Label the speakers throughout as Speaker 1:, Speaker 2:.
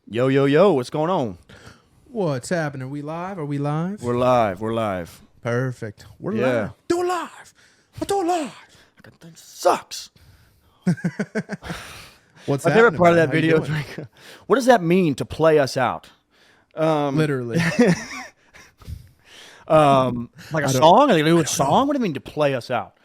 Speaker 1: Yo, yo, yo, what's going on?
Speaker 2: What's happening? We live? Are we live?
Speaker 1: We're live. We're live.
Speaker 2: Perfect. We're
Speaker 1: Yeah.
Speaker 2: live. Do it live. I do it live.
Speaker 1: That thing sucks.
Speaker 2: What's
Speaker 1: My
Speaker 2: happening?
Speaker 1: favorite part of
Speaker 2: man?
Speaker 1: that
Speaker 2: How you
Speaker 1: video is
Speaker 2: doing?
Speaker 1: like, what does that mean to play us out?
Speaker 2: Literally.
Speaker 1: Like a
Speaker 2: I don't-
Speaker 1: song? Are they doing a song? What do you mean to play us out?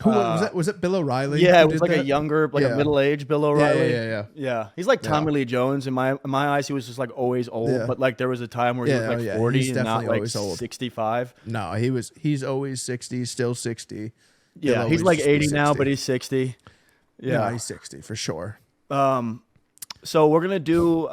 Speaker 2: Who was that? Was it Bill O'Reilly?
Speaker 1: Yeah,
Speaker 2: who
Speaker 1: it was
Speaker 2: did
Speaker 1: like a
Speaker 2: that?
Speaker 1: younger, like a
Speaker 2: Yeah.
Speaker 1: middle-aged Bill
Speaker 2: Yeah,
Speaker 1: O'Reilly.
Speaker 2: yeah.
Speaker 1: Yeah, he's like Tommy
Speaker 2: Yeah.
Speaker 1: Lee Jones in my eyes. He was just like always old,
Speaker 2: Yeah.
Speaker 1: but like there was a time where he
Speaker 2: Yeah,
Speaker 1: was like
Speaker 2: oh, yeah,
Speaker 1: 40
Speaker 2: he's
Speaker 1: and not
Speaker 2: definitely
Speaker 1: like
Speaker 2: always old.
Speaker 1: 65.
Speaker 2: No, he's always 60, still 60.
Speaker 1: Yeah,
Speaker 2: He'll
Speaker 1: he's
Speaker 2: always
Speaker 1: like
Speaker 2: just be
Speaker 1: 80 now,
Speaker 2: 60.
Speaker 1: but he's 60.
Speaker 2: Yeah,
Speaker 1: Yeah.
Speaker 2: he's 60 for sure.
Speaker 1: So we're gonna do.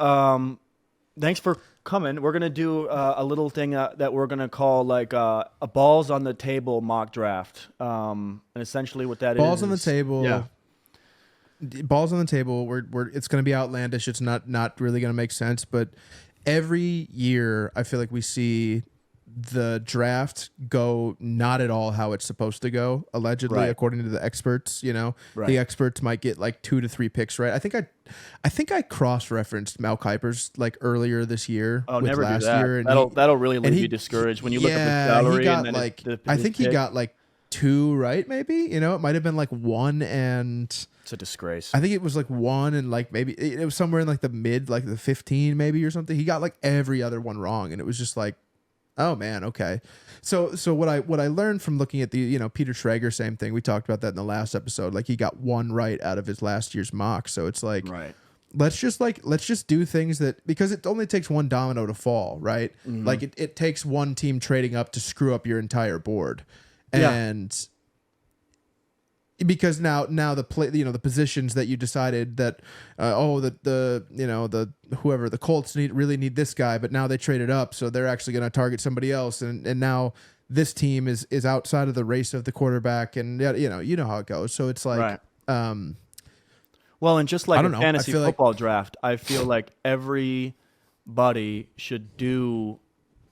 Speaker 1: Thanks for coming. We're gonna do a little thing that we're gonna call like a balls on the table mock draft. And essentially what that is.
Speaker 2: Balls on the table.
Speaker 1: Yeah.
Speaker 2: Balls on the table. We're it's going to be outlandish. It's not really going to make sense, but every year I feel like we see the draft go not at all how it's supposed to go, allegedly,
Speaker 1: Right.
Speaker 2: according to the experts.
Speaker 1: Right.
Speaker 2: The experts might get like 2 to 3 picks right. I think I cross-referenced Mel Kiper's like earlier this year
Speaker 1: Oh,
Speaker 2: with
Speaker 1: never do
Speaker 2: last
Speaker 1: that.
Speaker 2: year, and
Speaker 1: That'll really leave
Speaker 2: and he-
Speaker 1: you discouraged when you look at the
Speaker 2: yeah,
Speaker 1: salary.
Speaker 2: he got
Speaker 1: and then
Speaker 2: like
Speaker 1: the
Speaker 2: I think he
Speaker 1: pick.
Speaker 2: got like 2 right, maybe. It might have been like 1 and
Speaker 1: It's a disgrace.
Speaker 2: I think it was like 1 and like maybe it was somewhere in like the mid, like the 15 maybe or something. He got like every other one wrong, and it was just like, oh man, okay. So what I learned from looking at the Peter Schrager, same thing. We talked about that in the last episode. Like he got 1 right out of his last year's mock. So it's like
Speaker 1: Right.
Speaker 2: let's just do things that, because it only takes one domino to fall, right?
Speaker 1: Mm-hmm.
Speaker 2: Like it takes one team trading up to screw up your entire board,
Speaker 1: Yeah.
Speaker 2: and because now the play, the positions that you decided that the whoever the Colts really need this guy, but now they traded up, so they're actually going to target somebody else, and now this team is outside of the race of the quarterback, and you know how it goes. So it's like
Speaker 1: Right. Well, and just like
Speaker 2: I don't
Speaker 1: a
Speaker 2: know.
Speaker 1: fantasy
Speaker 2: I feel like-
Speaker 1: football draft, I feel like everybody should do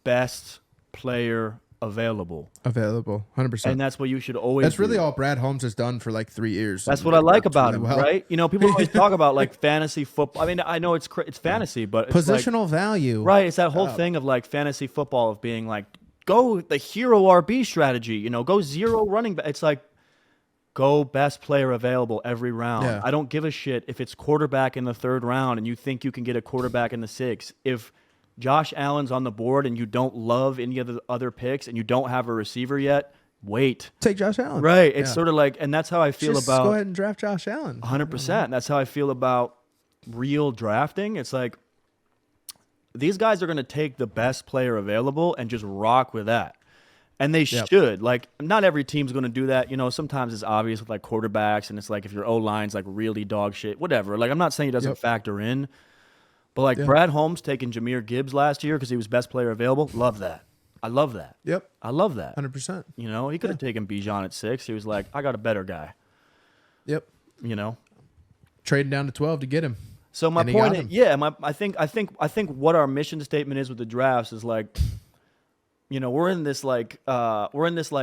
Speaker 1: best player available.
Speaker 2: available 100%.
Speaker 1: And that's what you should always
Speaker 2: That's really
Speaker 1: do.
Speaker 2: all Brad Holmes has done for like 3 years.
Speaker 1: That's
Speaker 2: and
Speaker 1: what I
Speaker 2: it
Speaker 1: like
Speaker 2: worked
Speaker 1: about
Speaker 2: really
Speaker 1: him,
Speaker 2: well.
Speaker 1: right? People always talk about like fantasy football. I mean, I know it's fantasy, but it's like,
Speaker 2: Positional value.
Speaker 1: right, it's that whole thing of like fantasy football of being like, go the hero RB strategy, go 0 running back. It's like, go best player available every round.
Speaker 2: Yeah.
Speaker 1: I don't give a shit if it's quarterback in the 3rd round and you think you can get a quarterback in the 6th. If Josh Allen's on the board and you don't love any of the other picks and you don't have a receiver yet, wait.
Speaker 2: Take Josh Allen.
Speaker 1: Right. It's
Speaker 2: Yeah.
Speaker 1: sort of like, and that's how I feel
Speaker 2: Just
Speaker 1: about
Speaker 2: go ahead and draft Josh Allen.
Speaker 1: 100%. That's how I feel about real drafting. It's like these guys are going to take the best player available and just rock with that. And they
Speaker 2: Yep.
Speaker 1: should. Like, not every team's going to do that. Sometimes it's obvious with like quarterbacks, and it's like if your O-line's like really dog shit, whatever. Like, I'm not saying it doesn't
Speaker 2: Yep.
Speaker 1: factor in, but like
Speaker 2: Yeah.
Speaker 1: Brad Holmes taking Jahmyr Gibbs last year because he was best player available. Love that. I love that.
Speaker 2: Yep.
Speaker 1: I love that.
Speaker 2: 100%.
Speaker 1: He could have taken Bijan at 6. He was like, I got a better guy.
Speaker 2: Yep.
Speaker 1: Trading
Speaker 2: Down to 12 to get him.
Speaker 1: So my
Speaker 2: And he
Speaker 1: point
Speaker 2: got
Speaker 1: is,
Speaker 2: him.
Speaker 1: yeah, I think what our mission statement is with the drafts is like, we're in this like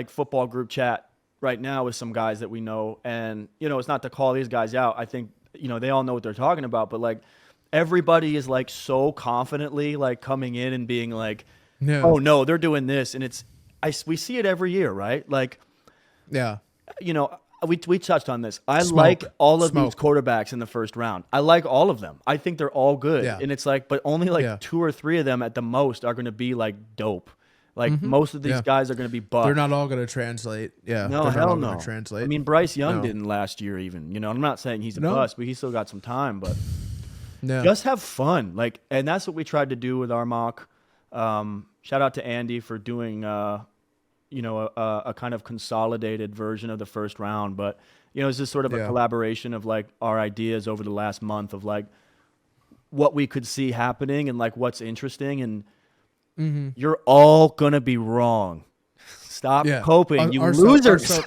Speaker 1: football group chat right now with some guys that we know, and it's not to call these guys out. I think they all know what they're talking about, but like everybody is like so confidently like coming in and being like,
Speaker 2: Yeah.
Speaker 1: oh no, they're doing this, and we see it every year, right? Like,
Speaker 2: Yeah.
Speaker 1: we touched on this. I
Speaker 2: Smoke.
Speaker 1: like all of these
Speaker 2: Smoke.
Speaker 1: quarterbacks in the 1st round. I like all of them. I think they're all good.
Speaker 2: Yeah.
Speaker 1: And it's like, but only like
Speaker 2: Yeah.
Speaker 1: 2 or 3 of them at the most are going to be like dope. Like most of these
Speaker 2: Yeah.
Speaker 1: guys are going to be bust.
Speaker 2: They're not all going to translate. Yeah.
Speaker 1: No,
Speaker 2: they're not
Speaker 1: hell
Speaker 2: all
Speaker 1: no.
Speaker 2: Gonna translate.
Speaker 1: I mean, Bryce Young
Speaker 2: No.
Speaker 1: didn't last year even. I'm not saying he's a
Speaker 2: No.
Speaker 1: bust, but he still got some time. But
Speaker 2: yeah.
Speaker 1: just have fun. Like, and that's what we tried to do with our mock. Shout out to Andy for doing, a kind of consolidated version of the 1st round. But, it's just sort of a
Speaker 2: Yeah.
Speaker 1: collaboration of like our ideas over the last month of like what we could see happening and like what's interesting. And you're all going to be wrong. Stop
Speaker 2: Yeah.
Speaker 1: coping, you
Speaker 2: Ourselves-
Speaker 1: losers.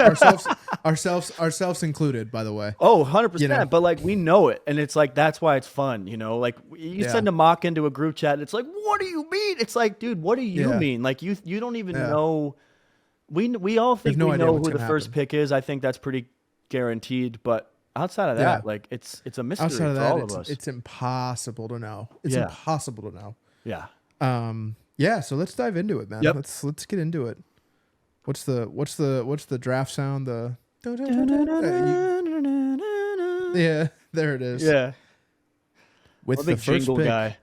Speaker 2: ourselves included, by the way.
Speaker 1: Oh, 100%.
Speaker 2: You know?
Speaker 1: But like we know it. And it's like that's why it's fun, Like you
Speaker 2: Yeah.
Speaker 1: send a mock into a group chat and it's like, what do you mean? It's like, dude, what do you
Speaker 2: Yeah.
Speaker 1: mean? Like you don't even
Speaker 2: Yeah.
Speaker 1: know. We all think
Speaker 2: no
Speaker 1: we
Speaker 2: idea
Speaker 1: know
Speaker 2: what's
Speaker 1: who the
Speaker 2: gonna
Speaker 1: first
Speaker 2: happen.
Speaker 1: pick is. I think that's pretty guaranteed, but outside of
Speaker 2: Yeah.
Speaker 1: that, like it's a mystery
Speaker 2: Outside of
Speaker 1: for
Speaker 2: that,
Speaker 1: all of us.
Speaker 2: it's impossible to know. It's
Speaker 1: Yeah.
Speaker 2: impossible to know.
Speaker 1: Yeah.
Speaker 2: Yeah. So let's dive into it, man.
Speaker 1: Yep.
Speaker 2: Let's get into it. What's the draft sound? The yeah, there it is.
Speaker 1: Yeah.
Speaker 2: With
Speaker 1: I'm a
Speaker 2: the
Speaker 1: big
Speaker 2: first
Speaker 1: jingle
Speaker 2: pick.
Speaker 1: guy.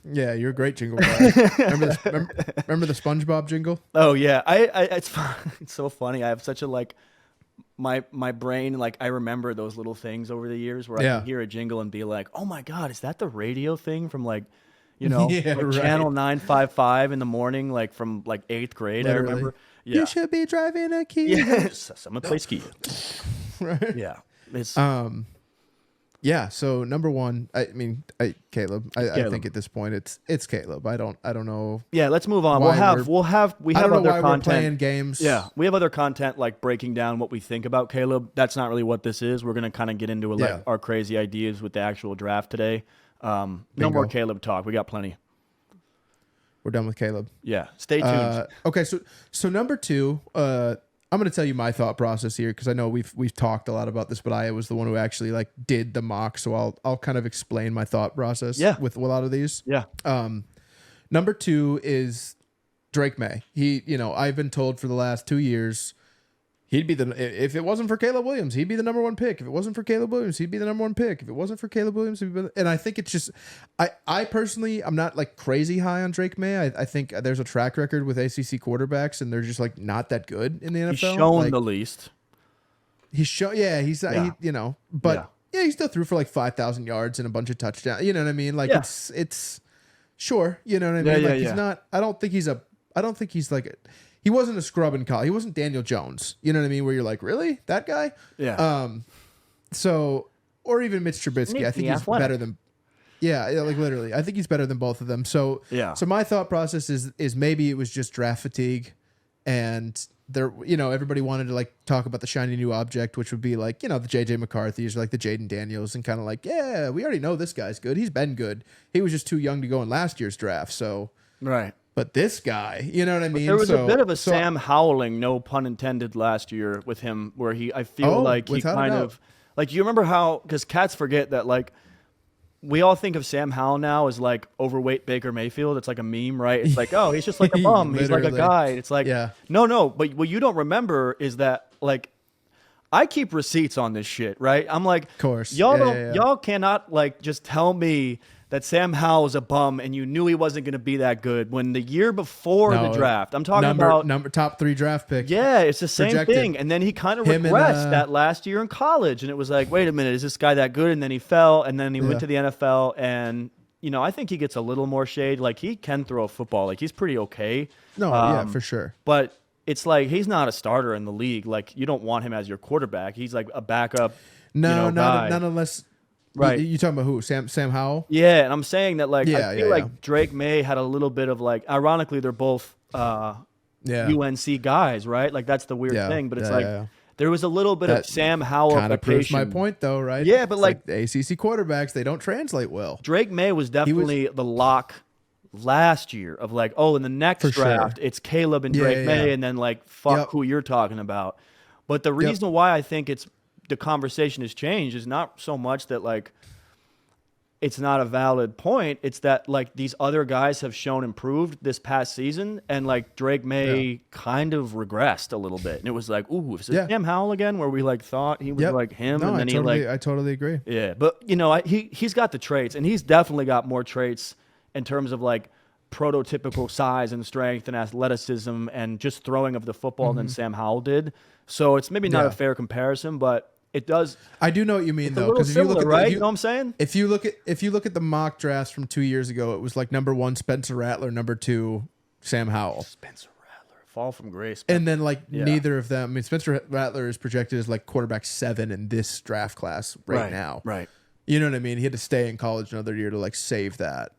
Speaker 2: Yeah, you're a great jingle guy. Remember the SpongeBob jingle?
Speaker 1: Oh yeah, it's it's so funny. I have such a like my brain, like I remember those little things over the years where I
Speaker 2: Yeah.
Speaker 1: can hear a jingle and be like, oh my god, is that the radio thing from like, you know,
Speaker 2: Yeah,
Speaker 1: like
Speaker 2: right.
Speaker 1: channel 955 in the morning, like from like 8th grade.
Speaker 2: Literally.
Speaker 1: I remember. Yeah.
Speaker 2: You should be driving a Kia.
Speaker 1: Yes. Someone play ski.
Speaker 2: Right.
Speaker 1: Yeah. It's
Speaker 2: Yeah. So number one, Caleb. I
Speaker 1: Caleb.
Speaker 2: think at this point it's Caleb. I don't know.
Speaker 1: yeah. Let's move on.
Speaker 2: Why
Speaker 1: We
Speaker 2: I
Speaker 1: have
Speaker 2: don't know
Speaker 1: other
Speaker 2: why we're
Speaker 1: content.
Speaker 2: playing games.
Speaker 1: Yeah, we have other content like breaking down what we think about Caleb. That's not really what this is. We're gonna kind of get into like
Speaker 2: Yeah.
Speaker 1: our crazy ideas with the actual draft today. No
Speaker 2: Bingo.
Speaker 1: more Caleb talk. We got plenty.
Speaker 2: We're done with Caleb.
Speaker 1: Yeah, stay tuned.
Speaker 2: Okay. So number two, I'm going to tell you my thought process here because I know we've talked a lot about this, but I was the one who actually like did the mock, so I'll kind of explain my thought process.
Speaker 1: Yeah.
Speaker 2: With a lot of these.
Speaker 1: Yeah,
Speaker 2: Number two is Drake May. I've been told for the last 2 years he'd be if it wasn't for Caleb Williams, he'd be the number one pick. If it wasn't for Caleb Williams, he'd be the number one pick. If it wasn't for Caleb Williams, and I think it's just, I personally, I'm not like crazy high on Drake May. I think there's a track record with ACC quarterbacks, and they're just like not that good in the NFL.
Speaker 1: he's shown
Speaker 2: Like,
Speaker 1: the least.
Speaker 2: he's shown, yeah, he's
Speaker 1: Yeah.
Speaker 2: but yeah, he still threw for like 5,000 yards and a bunch of touchdowns. You know what I mean? Like
Speaker 1: Yeah.
Speaker 2: it's sure, you know what I
Speaker 1: Yeah,
Speaker 2: mean?
Speaker 1: yeah,
Speaker 2: Like
Speaker 1: yeah.
Speaker 2: he's not. I don't think he's like. He wasn't a scrub in college. He wasn't Daniel Jones. You know what I mean? Where you're like, really, that guy?
Speaker 1: Yeah,
Speaker 2: So, or even Mitch Trubisky. I think
Speaker 1: Sneaky
Speaker 2: he's
Speaker 1: athletic.
Speaker 2: better than. Yeah, like literally, I think he's better than both of them. So,
Speaker 1: Yeah.
Speaker 2: So my thought process is maybe it was just draft fatigue, and there, everybody wanted to like talk about the shiny new object, which would be like, the JJ McCarthy's or like the Jaden Daniels, and kind of like, yeah, we already know this guy's good. He's been good. He was just too young to go in last year's draft. So,
Speaker 1: right.
Speaker 2: but this guy, you know what I mean?
Speaker 1: There was a bit of a
Speaker 2: so-
Speaker 1: Sam Howling, no pun intended, last year with him, where I feel like he
Speaker 2: without a
Speaker 1: kind
Speaker 2: doubt.
Speaker 1: of, like, you remember how, because cats forget that, like, we all think of Sam Howell now as like overweight Baker Mayfield. It's like a meme, right? It's like, oh, he's just like a bum. He's like a
Speaker 2: Literally.
Speaker 1: guy. It's like,
Speaker 2: Yeah.
Speaker 1: no. But what you don't remember is that, like, I keep receipts on this shit, right? I'm like, of
Speaker 2: course.
Speaker 1: y'all
Speaker 2: Yeah,
Speaker 1: don't,
Speaker 2: yeah, yeah.
Speaker 1: y'all cannot like just tell me that Sam Howell's a bum and you knew he wasn't going to be that good when the year before
Speaker 2: No,
Speaker 1: the draft. I'm talking
Speaker 2: number
Speaker 1: about
Speaker 2: top 3 draft pick.
Speaker 1: yeah, it's the same
Speaker 2: projected.
Speaker 1: thing. And then he kind of
Speaker 2: Him and,
Speaker 1: regressed that last year in college. And it was like, wait a minute, is this guy that good? And then he fell, and then he
Speaker 2: Yeah.
Speaker 1: went to the NFL. And, I think he gets a little more shade. Like, he can throw a football. Like, he's pretty okay.
Speaker 2: No, yeah, for sure.
Speaker 1: But it's like, he's not a starter in the league. Like, you don't want him as your quarterback. He's like a backup
Speaker 2: No,
Speaker 1: guy.
Speaker 2: not unless.
Speaker 1: Right.
Speaker 2: You talking about who? Sam Howell?
Speaker 1: Yeah, and I'm saying that, like,
Speaker 2: Yeah,
Speaker 1: I feel
Speaker 2: yeah,
Speaker 1: like
Speaker 2: yeah.
Speaker 1: Drake May had a little bit of, like, ironically, they're both
Speaker 2: Yeah.
Speaker 1: UNC guys, right? Like, that's the weird
Speaker 2: Yeah,
Speaker 1: thing. But it's
Speaker 2: yeah,
Speaker 1: like,
Speaker 2: yeah.
Speaker 1: there was a little bit of
Speaker 2: That
Speaker 1: Sam Howell
Speaker 2: Kind of proves my
Speaker 1: application.
Speaker 2: point, though, right?
Speaker 1: Yeah, but
Speaker 2: It's
Speaker 1: like-
Speaker 2: the ACC quarterbacks, they don't translate well.
Speaker 1: Drake May was definitely the lock last year of like, oh, in the next
Speaker 2: For sure.
Speaker 1: draft, it's Caleb and
Speaker 2: Yeah,
Speaker 1: Drake
Speaker 2: yeah,
Speaker 1: May,
Speaker 2: yeah.
Speaker 1: and then like, fuck
Speaker 2: Yep.
Speaker 1: who you're talking about. But the reason why I think the conversation has changed is not so much that like it's not a valid point. It's that like these other guys have shown improved this past season, and like Drake May kind of regressed a little bit. And it was like, ooh, is it
Speaker 2: Yeah.
Speaker 1: Sam Howell again? Where we like thought he was
Speaker 2: Yep.
Speaker 1: like him,
Speaker 2: No,
Speaker 1: and then
Speaker 2: I totally agree.
Speaker 1: yeah, but he's got the traits, and he's definitely got more traits in terms of like prototypical size and strength and athleticism and just throwing of the football than Sam Howell did. So it's maybe not
Speaker 2: Mm-hmm. Yeah.
Speaker 1: a fair comparison, but it does.
Speaker 2: I do know what you mean,
Speaker 1: It's a
Speaker 2: though,
Speaker 1: little
Speaker 2: because if you look
Speaker 1: similar,
Speaker 2: at
Speaker 1: right?
Speaker 2: the,
Speaker 1: You know what I'm saying?
Speaker 2: if you look at the mock drafts from 2 years ago, it was like number 1 Spencer Rattler, number 2 Sam Howell.
Speaker 1: Spencer Rattler, fall from grace.
Speaker 2: And then like
Speaker 1: Yeah.
Speaker 2: neither of them. I mean, Spencer Rattler is projected as like quarterback 7 in this draft class right now.
Speaker 1: right?
Speaker 2: You know what I mean? He had to stay in college another year to like save that.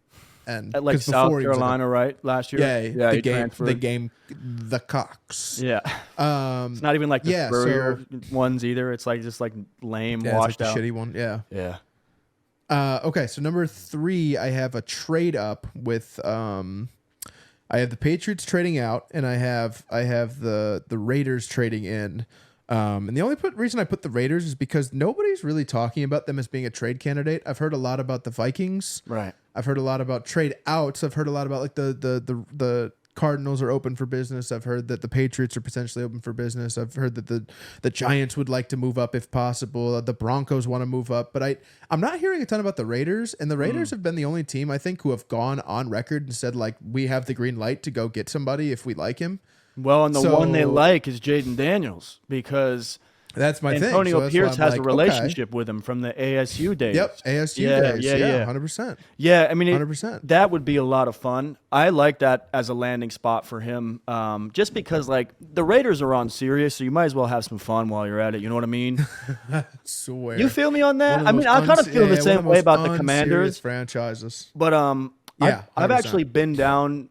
Speaker 2: And
Speaker 1: At like
Speaker 2: 'cause
Speaker 1: South
Speaker 2: before he was, like,
Speaker 1: Carolina, right? Last year,
Speaker 2: yeah,
Speaker 1: he transferred.
Speaker 2: the Cox.
Speaker 1: Yeah, it's not even like the
Speaker 2: yeah,
Speaker 1: Spurrier ones either. It's like just like lame,
Speaker 2: Yeah, it's like
Speaker 1: washed
Speaker 2: the
Speaker 1: out.
Speaker 2: shitty one. Yeah.
Speaker 1: Yeah,
Speaker 2: Okay, so number 3, I have a trade up with I have the Patriots trading out, and I have the Raiders trading in. And the only reason I put the Raiders is because nobody's really talking about them as being a trade candidate. I've heard a lot about the Vikings.
Speaker 1: Right.
Speaker 2: I've heard a lot about trade outs. I've heard a lot about like the Cardinals are open for business. I've heard that the Patriots are potentially open for business. I've heard that the Giants would like to move up if possible. The Broncos want to move up, but I'm not hearing a ton about the Raiders. And the Raiders have been the only team I think who have gone on record and said like we have the green light to go get somebody if we like him.
Speaker 1: Well, and the
Speaker 2: So-
Speaker 1: one they like is Jaden Daniels because
Speaker 2: That's my thing.
Speaker 1: Antonio
Speaker 2: So that's why
Speaker 1: Pierce
Speaker 2: I'm
Speaker 1: has
Speaker 2: like,
Speaker 1: a
Speaker 2: okay.
Speaker 1: relationship with him from the ASU days.
Speaker 2: Yep, ASU
Speaker 1: Yeah,
Speaker 2: days.
Speaker 1: yeah,
Speaker 2: Yeah,
Speaker 1: yeah.
Speaker 2: 100%.
Speaker 1: Yeah, I mean,
Speaker 2: 100%.
Speaker 1: that would be a lot of fun. I like that as a landing spot for him, just because like the Raiders are on Sirius, so you might as well have some fun while you're at it. You know what I mean?
Speaker 2: Swear.
Speaker 1: You feel me on that?
Speaker 2: One of
Speaker 1: I
Speaker 2: the
Speaker 1: mean,
Speaker 2: most
Speaker 1: I kind of feel the
Speaker 2: one of
Speaker 1: same way
Speaker 2: most
Speaker 1: about the
Speaker 2: unserious
Speaker 1: Commanders,
Speaker 2: franchises.
Speaker 1: but
Speaker 2: Yeah,
Speaker 1: I've
Speaker 2: 100%.
Speaker 1: actually been down.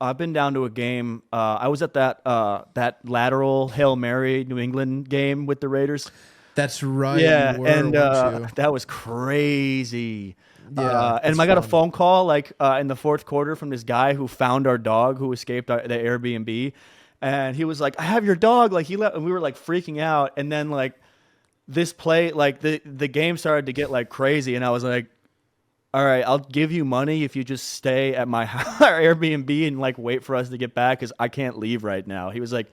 Speaker 1: I've been down to a game. I was at that lateral Hail Mary New England game with the Raiders.
Speaker 2: That's right.
Speaker 1: Yeah,
Speaker 2: you were,
Speaker 1: and
Speaker 2: weren't you?
Speaker 1: that was crazy.
Speaker 2: Yeah,
Speaker 1: and
Speaker 2: it's
Speaker 1: I got a
Speaker 2: fun.
Speaker 1: phone call like in the fourth quarter from this guy who found our dog who escaped the Airbnb, and he was like, "I have your dog." Like he left, and we were like freaking out. And then like this play, like the game started to get like crazy, and I was like, "All right, I'll give you money if you just stay at my our Airbnb and like wait for us to get back because I can't leave right now." He was like,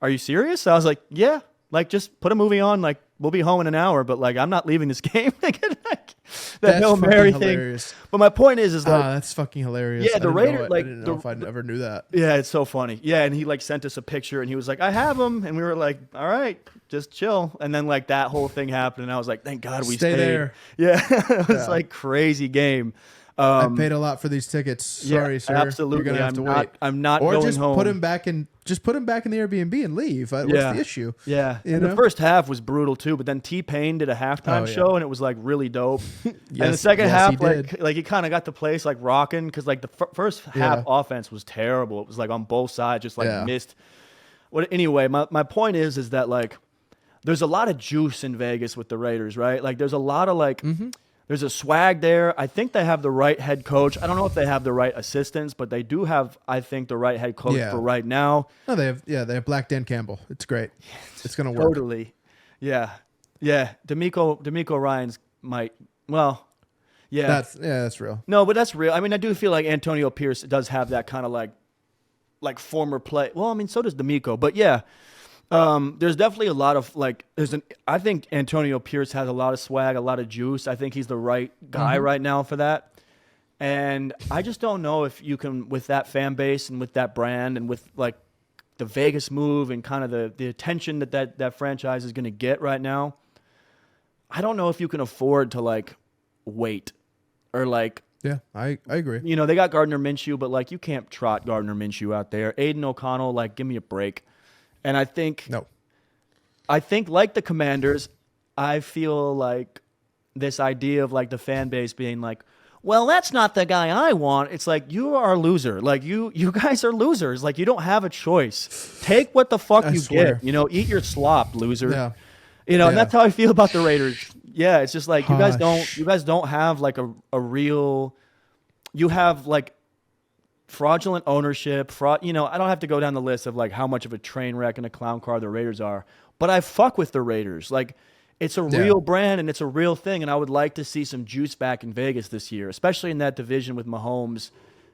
Speaker 1: "Are you serious?" I was like, "Yeah." Like, just put a movie on. Like, we'll be home in an hour, but like, I'm not leaving this game. Like, the
Speaker 2: That's
Speaker 1: Hail
Speaker 2: fucking
Speaker 1: Mary thing.
Speaker 2: hilarious.
Speaker 1: But my point is like,
Speaker 2: That's fucking hilarious.
Speaker 1: Yeah, the
Speaker 2: I didn't know
Speaker 1: Raiders,
Speaker 2: it.
Speaker 1: like,
Speaker 2: I didn't know if I ever knew that.
Speaker 1: yeah, it's so funny. Yeah, and he like sent us a picture, and he was like, "I have him," and we were like, "All right, just chill." And then like that whole thing happened, and I was like, "Thank God we
Speaker 2: Stay
Speaker 1: stayed."
Speaker 2: there.
Speaker 1: Yeah, it was
Speaker 2: Yeah.
Speaker 1: like crazy game.
Speaker 2: I paid a lot for these tickets. Sorry, sir.
Speaker 1: absolutely.
Speaker 2: You're gonna have to
Speaker 1: I'm
Speaker 2: wait.
Speaker 1: I'm not
Speaker 2: Or
Speaker 1: going
Speaker 2: just
Speaker 1: home.
Speaker 2: put him back in. Just put him back in the Airbnb and leave. What's the issue?
Speaker 1: Yeah.
Speaker 2: You
Speaker 1: And
Speaker 2: know?
Speaker 1: the first half was brutal too, but then T-Pain did a halftime
Speaker 2: Oh, yeah.
Speaker 1: show and it was like really dope. And the
Speaker 2: Yes,
Speaker 1: second
Speaker 2: yes,
Speaker 1: half,
Speaker 2: he did.
Speaker 1: like he kind of got the place like rocking because like the first half
Speaker 2: Yeah.
Speaker 1: offense was terrible. It was like on both sides, just like
Speaker 2: Yeah.
Speaker 1: missed. What anyway? My point is that like there's a lot of juice in Vegas with the Raiders, right? Like there's a lot of like. There's a swag there. I think they have the right head coach. I don't know if they have the right assistants, but they do have, I think, the right head coach
Speaker 2: Yeah.
Speaker 1: for right now.
Speaker 2: No, they have Black Dan Campbell. It's great. It's gonna work.
Speaker 1: Totally. Yeah. Yeah. D'Amico Ryans might, well, yeah.
Speaker 2: That's real.
Speaker 1: No, but that's real. I mean, I do feel like Antonio Pierce does have that kind of like former play. Well, I mean, so does D'Amico, but yeah. There's definitely a lot of like I think Antonio Pierce has a lot of swag, a lot of juice. I think he's the right guy right now for that. And I just don't know if you can, with that fan base and with that brand and with like the Vegas move and kind of the attention that franchise is going to get right now. I don't know if you can afford to like wait or like,
Speaker 2: Yeah, I agree.
Speaker 1: you know, they got Gardner Minshew, but like you can't trot Gardner Minshew out there. Aiden O'Connell, like give me a break. And I think
Speaker 2: No.
Speaker 1: like the Commanders, I feel like this idea of like the fan base being like, well, that's not the guy I want. It's like you are a loser. Like you guys are losers. Like you don't have a choice. Take what the fuck
Speaker 2: I
Speaker 1: you
Speaker 2: swear.
Speaker 1: get. You know, eat your slop, loser.
Speaker 2: Yeah.
Speaker 1: You know, and
Speaker 2: Yeah.
Speaker 1: that's how I feel about the Raiders. Yeah, it's just like you guys
Speaker 2: Hush.
Speaker 1: don't have like a real. You have like fraudulent ownership, you know, I don't have to go down the list of like how much of a train wreck and a clown car the Raiders are, but I fuck with the Raiders. Like it's a real brand and it's a real thing. And I would like to see some juice back in Vegas this year, especially in that division with Mahomes.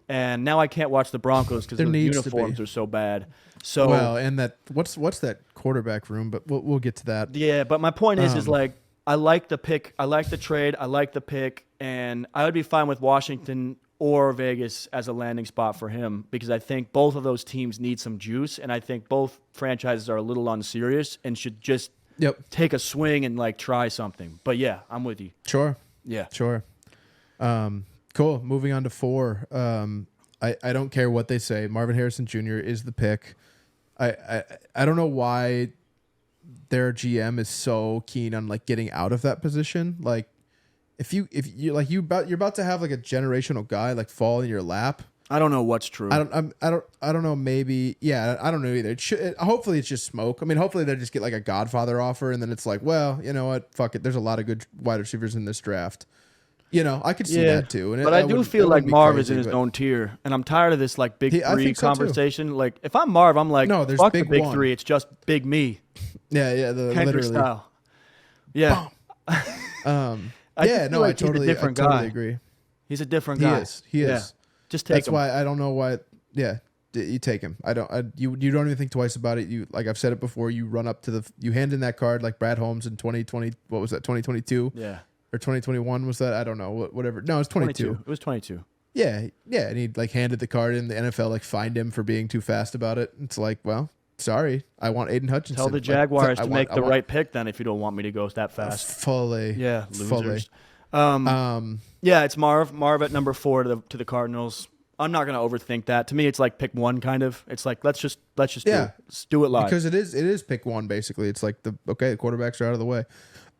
Speaker 1: And now I can't watch the Broncos because
Speaker 2: There
Speaker 1: the
Speaker 2: needs to
Speaker 1: uniforms
Speaker 2: be.
Speaker 1: are so bad. So
Speaker 2: Well, and that what's that quarterback room? But we'll get to that.
Speaker 1: yeah, but my point is like I like the pick, I like the trade, I like the pick, and I would be fine with Washington or Vegas as a landing spot for him because I think both of those teams need some juice, and I think both franchises are a little unserious and should just
Speaker 2: Yep.
Speaker 1: take a swing and like try something. But yeah, I'm with you.
Speaker 2: Sure.
Speaker 1: Yeah.
Speaker 2: Sure. Cool. Moving on to 4. I don't care what they say. Marvin Harrison Jr. is the pick. I don't know why their GM is so keen on like getting out of that position. Like if you're about to have like a generational guy like fall in your lap.
Speaker 1: I don't know what's true.
Speaker 2: I don't know. Maybe, yeah, I don't know either. Hopefully it's just smoke. I mean, hopefully they just get like a Godfather offer, and then it's like, well, you know what? Fuck it. There's a lot of good wide receivers in this draft. You know, I could see
Speaker 1: Yeah,
Speaker 2: that too. And
Speaker 1: but I do feel like Marv is in his
Speaker 2: but
Speaker 1: own tier, and I'm tired of this like big
Speaker 2: I
Speaker 1: three
Speaker 2: think so, too.
Speaker 1: conversation. Like if I'm Marv, I'm like,
Speaker 2: No, there's
Speaker 1: fuck
Speaker 2: big
Speaker 1: the big
Speaker 2: one.
Speaker 1: three. It's just big me,
Speaker 2: yeah,
Speaker 1: Kendrick
Speaker 2: literally.
Speaker 1: style. Yeah, I just
Speaker 2: Yeah,
Speaker 1: feel
Speaker 2: no,
Speaker 1: like he's a different
Speaker 2: I totally
Speaker 1: guy.
Speaker 2: agree.
Speaker 1: He's a different
Speaker 2: He
Speaker 1: guy.
Speaker 2: is. He
Speaker 1: Yeah.
Speaker 2: is.
Speaker 1: Just take
Speaker 2: That's
Speaker 1: him.
Speaker 2: why I don't know why. Yeah, you take him. You don't even think twice about it. You, like I've said it before. You run up to you hand in that card like Brad Holmes in 2020. What was that? 2022
Speaker 1: Yeah,
Speaker 2: or 2021 was that? I don't know. Whatever. No, it's 22.
Speaker 1: It was 22.
Speaker 2: Yeah, and he like handed the card in. The NFL like fined him for being too fast about it. It's like, well, sorry, I want Aiden Hutchinson.
Speaker 1: Tell the
Speaker 2: Like,
Speaker 1: Jaguars
Speaker 2: I
Speaker 1: to
Speaker 2: want-
Speaker 1: make
Speaker 2: I
Speaker 1: the
Speaker 2: want-
Speaker 1: right pick then if you don't want me to go that fast.
Speaker 2: fully.
Speaker 1: Yeah,
Speaker 2: fully.
Speaker 1: losers.
Speaker 2: Um,
Speaker 1: Yeah, it's Marv. Marv at number 4 to the Cardinals. I'm not gonna overthink that. To me, it's like pick one kind of. It's like let's just
Speaker 2: Yeah.
Speaker 1: let's do it live.
Speaker 2: because it is pick one basically. It's like the quarterbacks are out of the way.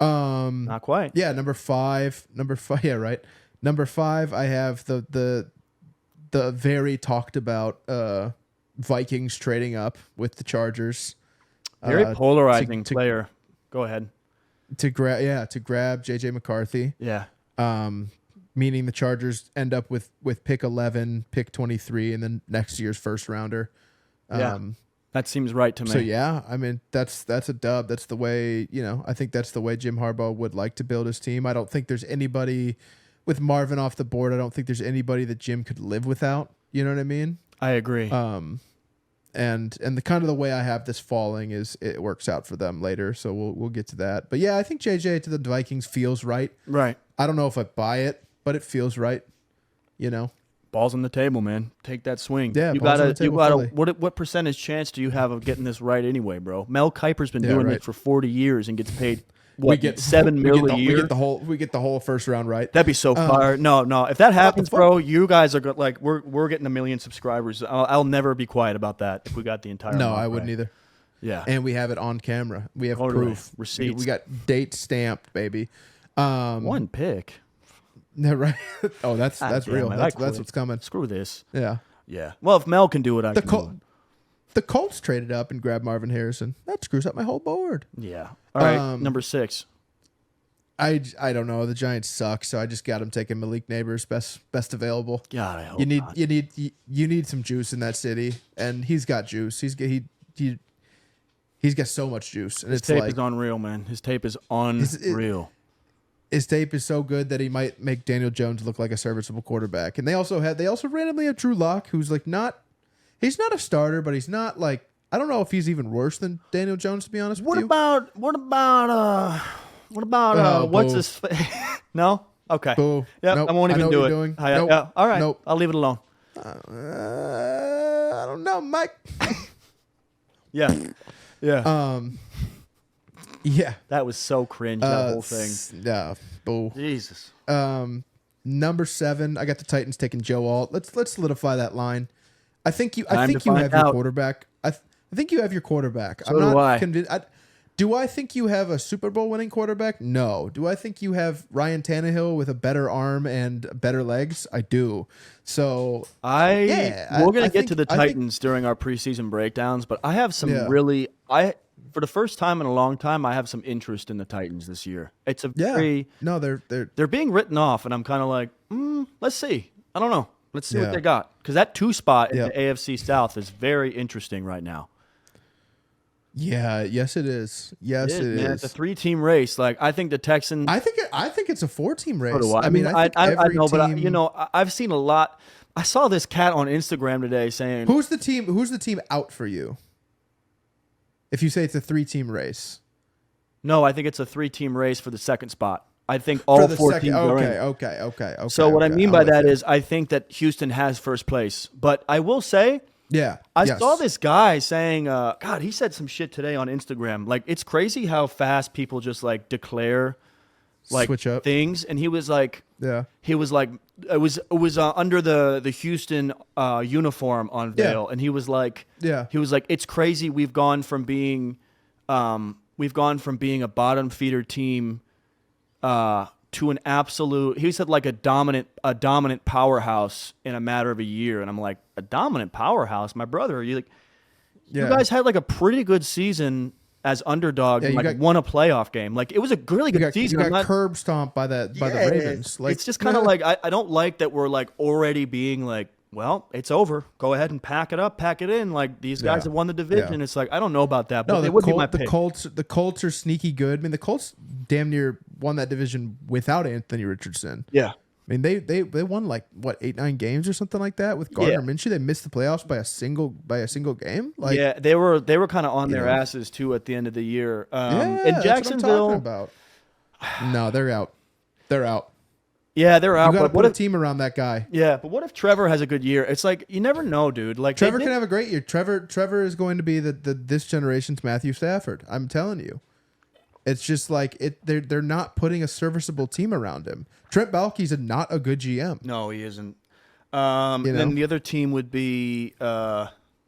Speaker 1: Not quite.
Speaker 2: Yeah, number five. Yeah, right. Number 5, I have the very talked about Vikings trading up with the Chargers.
Speaker 1: Very polarizing
Speaker 2: to-
Speaker 1: player. Go ahead.
Speaker 2: to grab JJ McCarthy.
Speaker 1: Yeah.
Speaker 2: Meaning the Chargers end up with pick 11, pick 23, and then next year's first rounder.
Speaker 1: Yeah. That seems right to me.
Speaker 2: So yeah, I mean that's a dub. That's the way, I think that's the way Jim Harbaugh would like to build his team. I don't think there's anybody with Marvin off the board. I don't think there's anybody that Jim could live without. You know what I mean?
Speaker 1: I agree.
Speaker 2: And the kind of the way I have this falling is it works out for them later. So we'll get to that. But yeah, I think JJ to the Vikings feels right.
Speaker 1: Right.
Speaker 2: I don't know if I buy it, but it feels right.
Speaker 1: Balls on the table, man. Take that swing.
Speaker 2: Yeah,
Speaker 1: you
Speaker 2: balls on the table fully.
Speaker 1: what percentage chance do you have of getting this right anyway, bro? Mel Kiper's been doing
Speaker 2: right.
Speaker 1: it for 40 years and gets paid
Speaker 2: We get
Speaker 1: $7 million a year.
Speaker 2: We get the whole first round right.
Speaker 1: That'd be so fire. No. If that happens,
Speaker 2: fuck?
Speaker 1: bro, you guys are like we're getting 1 million subscribers. I'll never be quiet about that if we got the entire.
Speaker 2: No,
Speaker 1: amount
Speaker 2: I wouldn't
Speaker 1: right.
Speaker 2: either.
Speaker 1: Yeah.
Speaker 2: And we have it on camera. We have
Speaker 1: Totally.
Speaker 2: proof.
Speaker 1: Receipts.
Speaker 2: We got date stamped, baby.
Speaker 1: One pick.
Speaker 2: No, right? Oh, that's
Speaker 1: damn
Speaker 2: real.
Speaker 1: it, I
Speaker 2: That's
Speaker 1: quit.
Speaker 2: what's coming.
Speaker 1: Screw this.
Speaker 2: Yeah.
Speaker 1: Yeah. Well, if Mel can do it, I
Speaker 2: The
Speaker 1: can do it.
Speaker 2: The Colts traded up and grabbed Marvin Harrison. That screws up my whole board.
Speaker 1: Yeah. All right. Number 6.
Speaker 2: I don't know. The Giants suck, so I just got him taking Malik Neighbors best available.
Speaker 1: God, I hope
Speaker 2: You need
Speaker 1: not.
Speaker 2: you need some juice in that city, and he's got juice. He's got so much juice, and
Speaker 1: His
Speaker 2: it's
Speaker 1: tape
Speaker 2: like
Speaker 1: is unreal, man. His tape is unreal.
Speaker 2: his tape is so good that he might make Daniel Jones look like a serviceable quarterback. And they also randomly have Drew Lock, who's like he's not a starter, but he's not like, I don't know if he's even worse than Daniel Jones, to be honest
Speaker 1: What
Speaker 2: with you.
Speaker 1: about what's
Speaker 2: boo.
Speaker 1: his No? Okay.
Speaker 2: Boo.
Speaker 1: Yep,
Speaker 2: Nope.
Speaker 1: I won't
Speaker 2: I
Speaker 1: even
Speaker 2: know
Speaker 1: do
Speaker 2: what
Speaker 1: it.
Speaker 2: you're doing.
Speaker 1: Yeah,
Speaker 2: Nope.
Speaker 1: all right.
Speaker 2: Nope.
Speaker 1: I'll leave it alone.
Speaker 2: I don't know, Mike.
Speaker 1: Yeah. Yeah.
Speaker 2: Yeah.
Speaker 1: That was so cringe, that whole thing.
Speaker 2: Yeah. Boo.
Speaker 1: Jesus.
Speaker 2: Number 7, I got the Titans taking Joe Alt. Let's solidify that line. I think you
Speaker 1: Time to
Speaker 2: have
Speaker 1: find
Speaker 2: your
Speaker 1: out.
Speaker 2: quarterback. I think you have your quarterback.
Speaker 1: So do I.
Speaker 2: convinced. Do I think you have a Super Bowl winning quarterback? No. Do I think you have Ryan Tannehill with a better arm and better legs? I do. So
Speaker 1: we're gonna
Speaker 2: I
Speaker 1: get
Speaker 2: think-
Speaker 1: to the
Speaker 2: I think-
Speaker 1: Titans during our preseason breakdowns, but I have some
Speaker 2: Yeah.
Speaker 1: for the first time in a long time, I have some interest in the Titans this year. It's a
Speaker 2: yeah.
Speaker 1: very
Speaker 2: No, they're
Speaker 1: they're being written off, and I'm kind of like, let's see. I don't know. Let's see
Speaker 2: Yeah.
Speaker 1: what they got, because that 2 spot in
Speaker 2: Yeah.
Speaker 1: the AFC South is very interesting right now.
Speaker 2: yeah. Yes, it is. Yes, it
Speaker 1: man.
Speaker 2: is.
Speaker 1: It's a 3-team race. Like I think the Texans.
Speaker 2: I think it's a 4-team race.
Speaker 1: So do I.
Speaker 2: I mean, I think every
Speaker 1: know, but
Speaker 2: team.
Speaker 1: I've seen a lot. I saw this cat on Instagram today saying,
Speaker 2: Who's the team out for you? If you say it's a 3-team race.
Speaker 1: "No, I think it's a 3-team race for the second spot. I think all
Speaker 2: For the
Speaker 1: 4
Speaker 2: second,
Speaker 1: teams are in."
Speaker 2: okay.
Speaker 1: So what I
Speaker 2: okay,
Speaker 1: mean
Speaker 2: I'm
Speaker 1: by
Speaker 2: with
Speaker 1: that
Speaker 2: you.
Speaker 1: is, I think that Houston has first place. But I will say,
Speaker 2: yeah,
Speaker 1: I
Speaker 2: yes.
Speaker 1: saw this guy saying, God, he said some shit today on Instagram. Like, it's crazy how fast people just like declare like
Speaker 2: Switch up.
Speaker 1: things. And he was like,
Speaker 2: Yeah,
Speaker 1: it was under the Houston uniform on Vail, and he was like,
Speaker 2: Yeah.
Speaker 1: it's crazy. We've gone from being a bottom feeder team to an absolute. He said like a dominant powerhouse in a matter of a year, and I'm like, a dominant powerhouse, my brother. You
Speaker 2: yeah.
Speaker 1: guys had like a pretty good season as underdogs,
Speaker 2: Yeah,
Speaker 1: and
Speaker 2: you
Speaker 1: like
Speaker 2: got-
Speaker 1: won a playoff game. Like it was a really good
Speaker 2: You
Speaker 1: season.
Speaker 2: got
Speaker 1: I'm not-
Speaker 2: curb stomped by the
Speaker 1: Yeah,
Speaker 2: Ravens. Like
Speaker 1: it's just kind of like I don't like that we're like already being like, well, it's over. Go ahead and pack it up, pack it in. Like these guys
Speaker 2: Yeah.
Speaker 1: have won the division.
Speaker 2: Yeah.
Speaker 1: It's like I don't know about that, but
Speaker 2: no,
Speaker 1: they
Speaker 2: the
Speaker 1: would be my pick.
Speaker 2: The Colts are sneaky good. I mean, the Colts damn near won that division without Anthony Richardson.
Speaker 1: Yeah,
Speaker 2: I mean, they won like what 8-9 games or something like that with Gardner
Speaker 1: Yeah.
Speaker 2: Minshew. They missed the playoffs by a single game. Like,
Speaker 1: yeah, they were kind of on their
Speaker 2: know.
Speaker 1: asses too at the end of the year.
Speaker 2: yeah,
Speaker 1: In
Speaker 2: that's what I'm
Speaker 1: Jacksonville,
Speaker 2: talking about. No, they're out. They're out.
Speaker 1: yeah, they're
Speaker 2: You
Speaker 1: out.
Speaker 2: got to
Speaker 1: But
Speaker 2: put
Speaker 1: what
Speaker 2: a
Speaker 1: if,
Speaker 2: team around that guy.
Speaker 1: yeah, but what if Trevor has a good year? It's like you never know, dude. Like they
Speaker 2: Trevor
Speaker 1: did-
Speaker 2: can have a great year. Trevor is going to be the this generation's Matthew Stafford. I'm telling you. It's just like they're not putting a serviceable team around him. Trent Baalke's not a good GM.
Speaker 1: No, he isn't.
Speaker 2: You
Speaker 1: Then
Speaker 2: know?
Speaker 1: the other team would be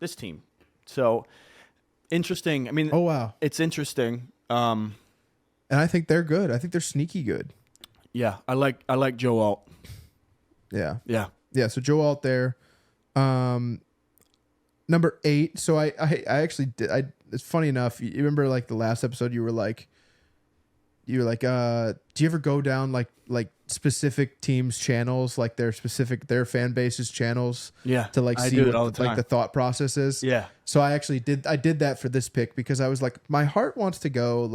Speaker 1: this team. So interesting. I mean,
Speaker 2: Oh wow.
Speaker 1: it's interesting.
Speaker 2: And I think they're good. I think they're sneaky good.
Speaker 1: Yeah, I like Joe Alt.
Speaker 2: Yeah.
Speaker 1: Yeah,
Speaker 2: Yeah, so Joe Alt there. Number 8. So I actually did it's funny enough. You remember like the last episode you were like do you ever go down like specific teams channels, like their fan base's channels
Speaker 1: yeah.
Speaker 2: to like
Speaker 1: I
Speaker 2: see
Speaker 1: do it
Speaker 2: what
Speaker 1: all the
Speaker 2: like
Speaker 1: time.
Speaker 2: the thought process is?
Speaker 1: Yeah,
Speaker 2: So I did that for this pick because I was like my heart wants to go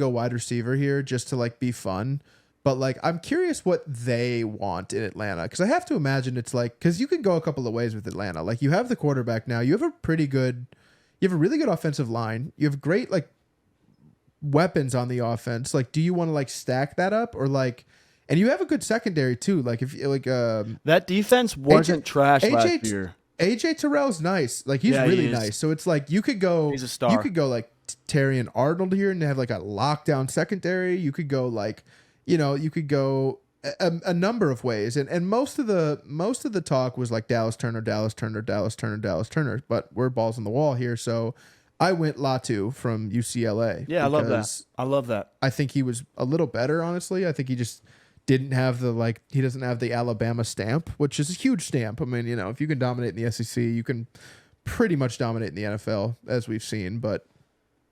Speaker 2: wide receiver here just to like be fun. But like I'm curious what they want in Atlanta because I have to imagine it's like because you can go a couple of ways with Atlanta. Like you have the quarterback now, you have a really good offensive line, you have great like weapons on the offense. Like, do you want to like stack that up or like, and you have a good secondary too. Like if like
Speaker 1: that defense wasn't trash last year.
Speaker 2: AJ Terrell's nice. Like he's
Speaker 1: Yeah, he
Speaker 2: really
Speaker 1: is.
Speaker 2: nice. So it's like you could go.
Speaker 1: He's a star.
Speaker 2: You could go like Terry and Arnold here and have like a lockdown secondary. You could go like, you could go a number of ways. And most of the talk was like Dallas Turner. But we're balls on the wall here. So I went Latu from UCLA.
Speaker 1: Yeah, I love that.
Speaker 2: because
Speaker 1: I love that.
Speaker 2: I think he was a little better, honestly. I think he just didn't have he doesn't have the Alabama stamp, which is a huge stamp. I mean, if you can dominate in the SEC, you can pretty much dominate in the NFL, as we've seen. But,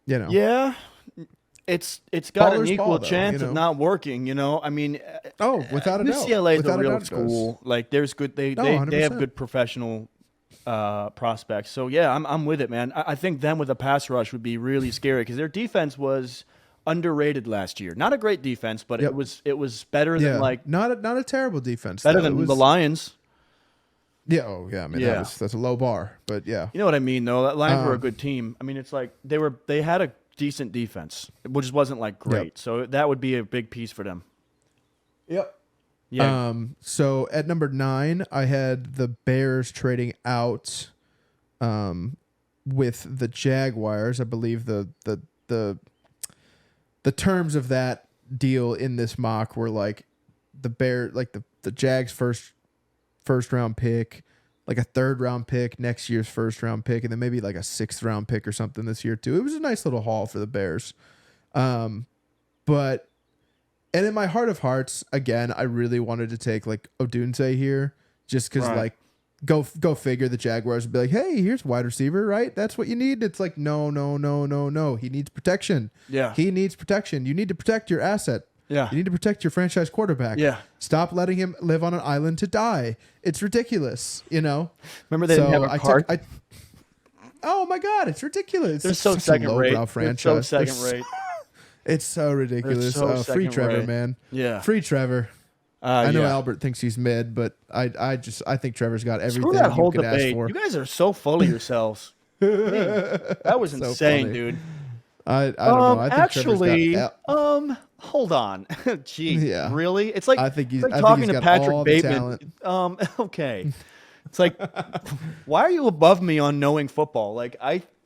Speaker 1: Yeah, it's got an
Speaker 2: Baller's
Speaker 1: equal
Speaker 2: ball, though,
Speaker 1: chance of not working. I mean,
Speaker 2: Oh, without a doubt.
Speaker 1: UCLA is a
Speaker 2: Without
Speaker 1: real
Speaker 2: doubt it does.
Speaker 1: school. Like, there's good. They
Speaker 2: No,
Speaker 1: have
Speaker 2: 100%.
Speaker 1: good professional prospects. So yeah, I'm with it, man. I think them with a pass rush would be really scary because their defense was underrated last year. Not a great defense, but
Speaker 2: Yep.
Speaker 1: it was better
Speaker 2: Yeah,
Speaker 1: than like
Speaker 2: not a terrible defense.
Speaker 1: better
Speaker 2: though. It
Speaker 1: than
Speaker 2: was,
Speaker 1: the Lions.
Speaker 2: Yeah. Oh, yeah. I mean,
Speaker 1: Yeah.
Speaker 2: that's a low bar, but yeah.
Speaker 1: You know what I mean, though. That Lions were a good team. I mean, it's like they had a decent defense, which wasn't like great.
Speaker 2: Yep.
Speaker 1: So that would be a big piece for them.
Speaker 2: Yep.
Speaker 1: Yeah.
Speaker 2: So at number 9, I had the Bears trading out, with the Jaguars. I believe the terms of that deal in this mock were like the Jags first round pick, like a 3rd round pick, next year's 1st round pick, and then maybe like a 6th round pick or something this year too. It was a nice little haul for the Bears. But and in my heart of hearts, again, I really wanted to take like Odunze here just because
Speaker 1: Right.
Speaker 2: like go figure the Jaguars would be like, hey, here's wide receiver, right? That's what you need. It's like, no. He needs protection.
Speaker 1: Yeah.
Speaker 2: He needs protection. You need to protect your asset.
Speaker 1: Yeah.
Speaker 2: You need to protect your franchise quarterback.
Speaker 1: Yeah.
Speaker 2: Stop letting him live on an island to die. It's ridiculous,
Speaker 1: Remember they didn't have a
Speaker 2: I
Speaker 1: card?
Speaker 2: oh my God, it's ridiculous.
Speaker 1: They're
Speaker 2: It's
Speaker 1: so
Speaker 2: such a
Speaker 1: second rate.
Speaker 2: lowbrow
Speaker 1: They're
Speaker 2: franchise.
Speaker 1: so
Speaker 2: They're
Speaker 1: second
Speaker 2: so-
Speaker 1: rate.
Speaker 2: It's so ridiculous.
Speaker 1: so
Speaker 2: Free
Speaker 1: second
Speaker 2: Trevor,
Speaker 1: rate.
Speaker 2: man.
Speaker 1: Yeah.
Speaker 2: Free Trevor. I know
Speaker 1: yeah.
Speaker 2: Albert thinks he's mid, but I think Trevor's got
Speaker 1: Screw
Speaker 2: everything
Speaker 1: that
Speaker 2: you
Speaker 1: whole
Speaker 2: could ask
Speaker 1: debate.
Speaker 2: for.
Speaker 1: You guys are so full of yourselves. That was
Speaker 2: So
Speaker 1: insane,
Speaker 2: funny.
Speaker 1: dude.
Speaker 2: I don't know. I think
Speaker 1: Actually,
Speaker 2: Trevor's got,
Speaker 1: hold on. Gee,
Speaker 2: Yeah.
Speaker 1: really? It's like
Speaker 2: I think he's-
Speaker 1: it's like
Speaker 2: I think
Speaker 1: talking
Speaker 2: he's
Speaker 1: to
Speaker 2: got
Speaker 1: Patrick
Speaker 2: all the
Speaker 1: Bateman. Okay. It's like, why are you above me on knowing football? Like,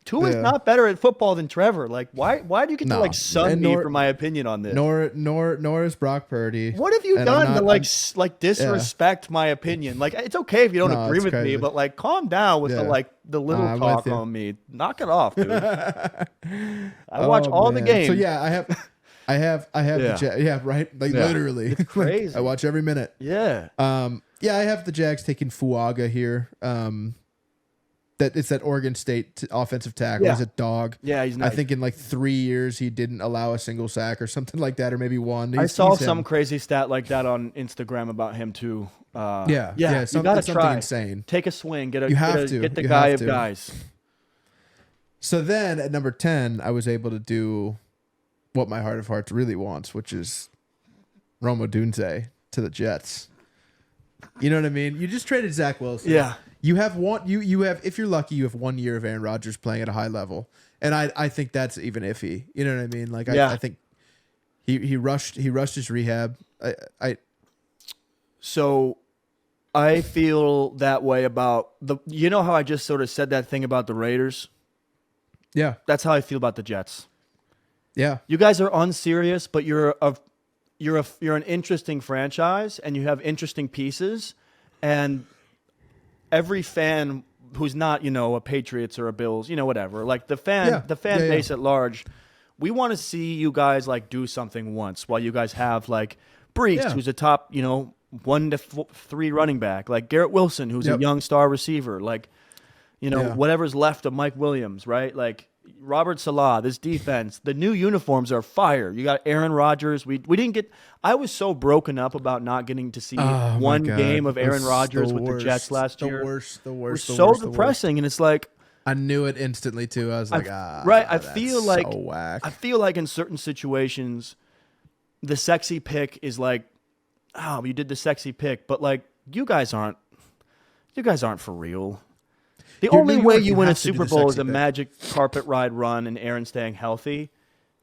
Speaker 1: Tua's
Speaker 2: Yeah.
Speaker 1: not better at football than Trevor. Like, why do you get to
Speaker 2: No.
Speaker 1: like sun
Speaker 2: And
Speaker 1: me
Speaker 2: nor-
Speaker 1: for my opinion on this?
Speaker 2: nor is Brock Purdy.
Speaker 1: What have you
Speaker 2: And I'm
Speaker 1: done to
Speaker 2: not-
Speaker 1: like
Speaker 2: I'm-
Speaker 1: disrespect my opinion? Like, it's okay if you don't
Speaker 2: No,
Speaker 1: agree
Speaker 2: it's
Speaker 1: with me,
Speaker 2: crazy.
Speaker 1: but like, calm down with
Speaker 2: Yeah.
Speaker 1: the little
Speaker 2: I'm
Speaker 1: talk
Speaker 2: with you.
Speaker 1: on me. Knock it off, dude. I watch
Speaker 2: Oh,
Speaker 1: all the
Speaker 2: man.
Speaker 1: games.
Speaker 2: So yeah, I have
Speaker 1: Yeah.
Speaker 2: right, like
Speaker 1: Yeah.
Speaker 2: literally,
Speaker 1: It's crazy.
Speaker 2: I watch every minute.
Speaker 1: Yeah.
Speaker 2: Yeah, I have the Jags taking Fuaga here. that it's that Oregon State offensive tackle.
Speaker 1: Yeah.
Speaker 2: He's a dog.
Speaker 1: Yeah, he's nice.
Speaker 2: I think in like 3 years he didn't allow a single sack or something like that, or maybe one.
Speaker 1: I saw
Speaker 2: he's
Speaker 1: some
Speaker 2: him.
Speaker 1: crazy stat like that on Instagram about him too.
Speaker 2: Yeah,
Speaker 1: you gotta
Speaker 2: something
Speaker 1: try.
Speaker 2: insane.
Speaker 1: Take a swing. Get
Speaker 2: You have to.
Speaker 1: Get the
Speaker 2: You
Speaker 1: guy
Speaker 2: have
Speaker 1: of
Speaker 2: to.
Speaker 1: guys.
Speaker 2: So then at number 10, I was able to do what my heart of hearts really wants, which is Rome Odunze to the Jets. You know what I mean? You just traded Zach Wilson.
Speaker 1: Yeah.
Speaker 2: You have one. You have, if you're lucky, you have 1 year of Aaron Rodgers playing at a high level, and I think that's even iffy. You know what I mean? Like
Speaker 1: Yeah.
Speaker 2: I think he rushed his rehab.
Speaker 1: So I feel that way about you know how I just sort of said that thing about the Raiders?
Speaker 2: Yeah,
Speaker 1: That's how I feel about the Jets.
Speaker 2: yeah,
Speaker 1: You guys are unserious, but you're an interesting franchise and you have interesting pieces, and every fan who's not, a Patriots or a Bills, whatever, like the fan
Speaker 2: Yeah.
Speaker 1: base at large, we want to see you guys like do something once while you guys have like Brees,
Speaker 2: Yeah.
Speaker 1: who's a top, 1 to 3 running back, like Garrett Wilson, who's a
Speaker 2: Yep.
Speaker 1: young star receiver, like,
Speaker 2: Yeah.
Speaker 1: whatever's left of Mike Williams, right? Like Robert Salah, this defense, the new uniforms are fire. You got Aaron Rodgers. We didn't get. I was so broken up about not getting to see
Speaker 2: Oh, my
Speaker 1: one
Speaker 2: God.
Speaker 1: game of
Speaker 2: It
Speaker 1: Aaron
Speaker 2: was
Speaker 1: Rodgers
Speaker 2: the
Speaker 1: with the Jets last year.
Speaker 2: The worst.
Speaker 1: It was so depressing, and it's like,
Speaker 2: I knew it instantly too. I was like,
Speaker 1: right. I
Speaker 2: that's
Speaker 1: feel like
Speaker 2: so whack.
Speaker 1: I feel like in certain situations, the sexy pick is like, oh, you did the sexy pick, but like you guys aren't for real. The
Speaker 2: You're
Speaker 1: only
Speaker 2: New
Speaker 1: way
Speaker 2: York,
Speaker 1: you
Speaker 2: you
Speaker 1: win a
Speaker 2: have to do
Speaker 1: Super
Speaker 2: the
Speaker 1: Bowl is
Speaker 2: sexy
Speaker 1: a
Speaker 2: pick.
Speaker 1: magic carpet ride run and Aaron staying healthy.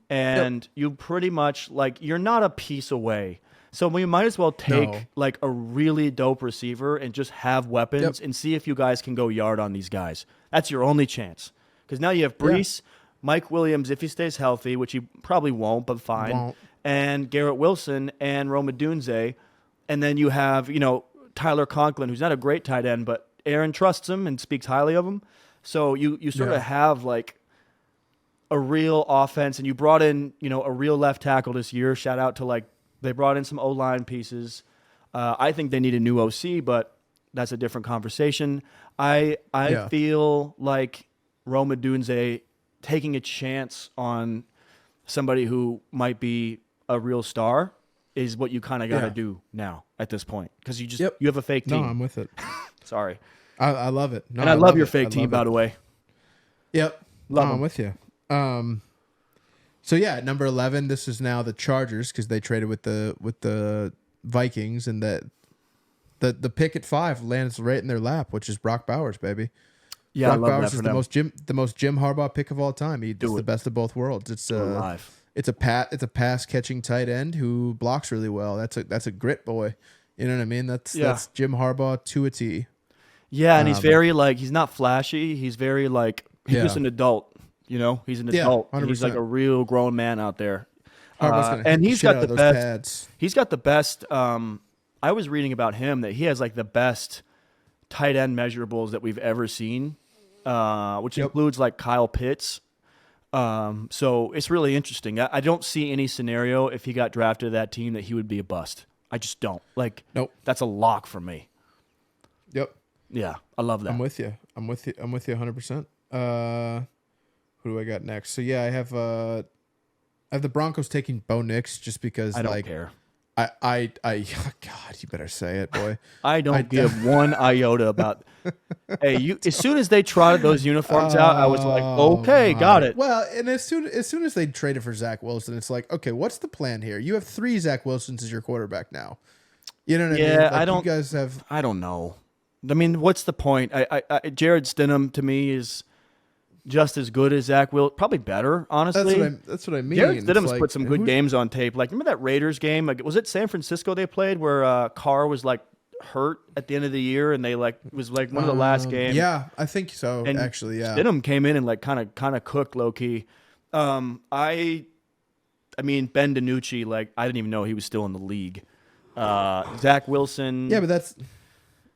Speaker 1: And you pretty much like you're not a piece away. So we might as well take
Speaker 2: No.
Speaker 1: like a really dope receiver and just have weapons and see if you guys can go yard on these guys. That's your only chance. Because now you have Brees, Mike Williams if he stays healthy, which he probably won't, but fine.
Speaker 2: Won't.
Speaker 1: And Garrett Wilson and Rome Odunze. And then you have, Tyler Conklin, who's not a great tight end, but Aaron trusts him and speaks highly of him. So you sort
Speaker 2: Yeah.
Speaker 1: of have like a real offense, and you brought in, a real left tackle this year. Shout out to like they brought in some O-line pieces. I think they need a new OC, but that's a different conversation. I
Speaker 2: Yeah.
Speaker 1: feel like Rome Odunze taking a chance on somebody who might be a real star is what you kind of got to
Speaker 2: Yeah.
Speaker 1: do now at this point, because you just
Speaker 2: Yep.
Speaker 1: you have a fake
Speaker 2: No,
Speaker 1: team.
Speaker 2: I'm with it.
Speaker 1: Sorry,
Speaker 2: I love it. No,
Speaker 1: and I love your
Speaker 2: it.
Speaker 1: fake
Speaker 2: I
Speaker 1: team,
Speaker 2: love
Speaker 1: by
Speaker 2: it.
Speaker 1: the way.
Speaker 2: Yep.
Speaker 1: Love
Speaker 2: No,
Speaker 1: 'em.
Speaker 2: I'm with you. So yeah, at number 11, this is now the Chargers because they traded with the Vikings, and the pick at 5 lands right in their lap, which is Brock Bowers, baby.
Speaker 1: Yeah, I
Speaker 2: Brock
Speaker 1: love
Speaker 2: Bowers
Speaker 1: that
Speaker 2: is
Speaker 1: for
Speaker 2: the
Speaker 1: them.
Speaker 2: most Jim Harbaugh pick of all time. He's
Speaker 1: Do
Speaker 2: the
Speaker 1: it.
Speaker 2: best of both worlds. It's
Speaker 1: Alive.
Speaker 2: it's a pass catching tight end who blocks really well. That's a grit boy. You know what I mean? That's Jim Harbaugh to a T.
Speaker 1: Yeah, and he's very like he's not flashy. He's very like he's
Speaker 2: Yeah.
Speaker 1: just an adult. He's an
Speaker 2: Yeah,
Speaker 1: adult. He's
Speaker 2: 100%.
Speaker 1: like a real grown man out there.
Speaker 2: Harbaugh's gonna
Speaker 1: And
Speaker 2: hit
Speaker 1: he's
Speaker 2: shit
Speaker 1: got
Speaker 2: out
Speaker 1: the
Speaker 2: of those
Speaker 1: best.
Speaker 2: pads.
Speaker 1: He's got the best. I was reading about him that he has like the best tight end measurables that we've ever seen, which
Speaker 2: Yep.
Speaker 1: includes like Kyle Pitts. So it's really interesting. I don't see any scenario if he got drafted to that team that he would be a bust. I just don't. Like,
Speaker 2: Nope.
Speaker 1: that's a lock for me.
Speaker 2: Yep.
Speaker 1: Yeah, I love that.
Speaker 2: I'm with you 100%. Who do I got next? So yeah, I have the Broncos taking Bo Nix just because
Speaker 1: I don't
Speaker 2: like
Speaker 1: care.
Speaker 2: I God, you better say it, boy.
Speaker 1: I don't give one iota about. Hey, as soon as they trotted those uniforms out, I was like, okay, got it.
Speaker 2: Well, and as soon as they traded for Zach Wilson, it's like, okay, what's the plan here? You have 3 Zach Wilsons as your quarterback now. You know what I mean?
Speaker 1: Yeah,
Speaker 2: Like,
Speaker 1: I don't.
Speaker 2: You guys have.
Speaker 1: I don't know. I mean, what's the point? Jared Stidham to me is just as good as Zach Wilson, probably better, honestly.
Speaker 2: That's what I mean.
Speaker 1: Jared
Speaker 2: It's
Speaker 1: Stidham's
Speaker 2: like,
Speaker 1: put some good games on tape. Like, remember that Raiders game? Like, was it San Francisco they played where Carr was like hurt at the end of the year, and they like it was like one of the last games.
Speaker 2: Yeah, I think so.
Speaker 1: And
Speaker 2: Actually, yeah.
Speaker 1: Stidham came in and like kind of cooked low key. I mean Ben DiNucci, like I didn't even know he was still in the league. Zach Wilson.
Speaker 2: Yeah, but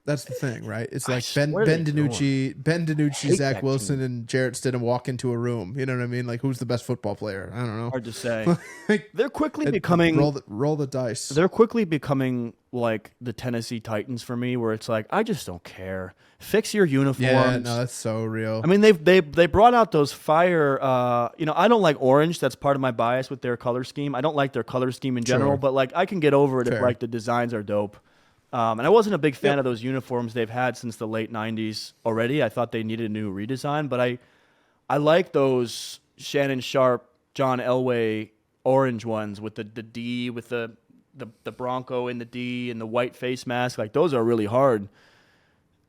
Speaker 2: that's the thing, right? It's like Ben
Speaker 1: swear they
Speaker 2: DiNucci,
Speaker 1: hate
Speaker 2: Zach
Speaker 1: that
Speaker 2: Wilson,
Speaker 1: team.
Speaker 2: and Jarrett Stidham walk into a room. You know what I mean? Like, who's the best football player? I don't know.
Speaker 1: Hard to say.
Speaker 2: Like,
Speaker 1: They're quickly becoming.
Speaker 2: roll the dice.
Speaker 1: They're quickly becoming like the Tennessee Titans for me, where it's like I just don't care. Fix your uniforms.
Speaker 2: Yeah, no, that's so real.
Speaker 1: I mean, they brought out those fire. I don't like orange. That's part of my bias with their color scheme. I don't like their color scheme in general,
Speaker 2: Sure.
Speaker 1: but like I can get over it if
Speaker 2: Fair.
Speaker 1: like the designs are dope. And I wasn't a big fan
Speaker 2: Yep.
Speaker 1: of those uniforms they've had since the late '90s already. I thought they needed a new redesign, but I like those Shannon Sharp, John Elway orange ones with the D with the Bronco in the D and the white face mask. Like those are really hard.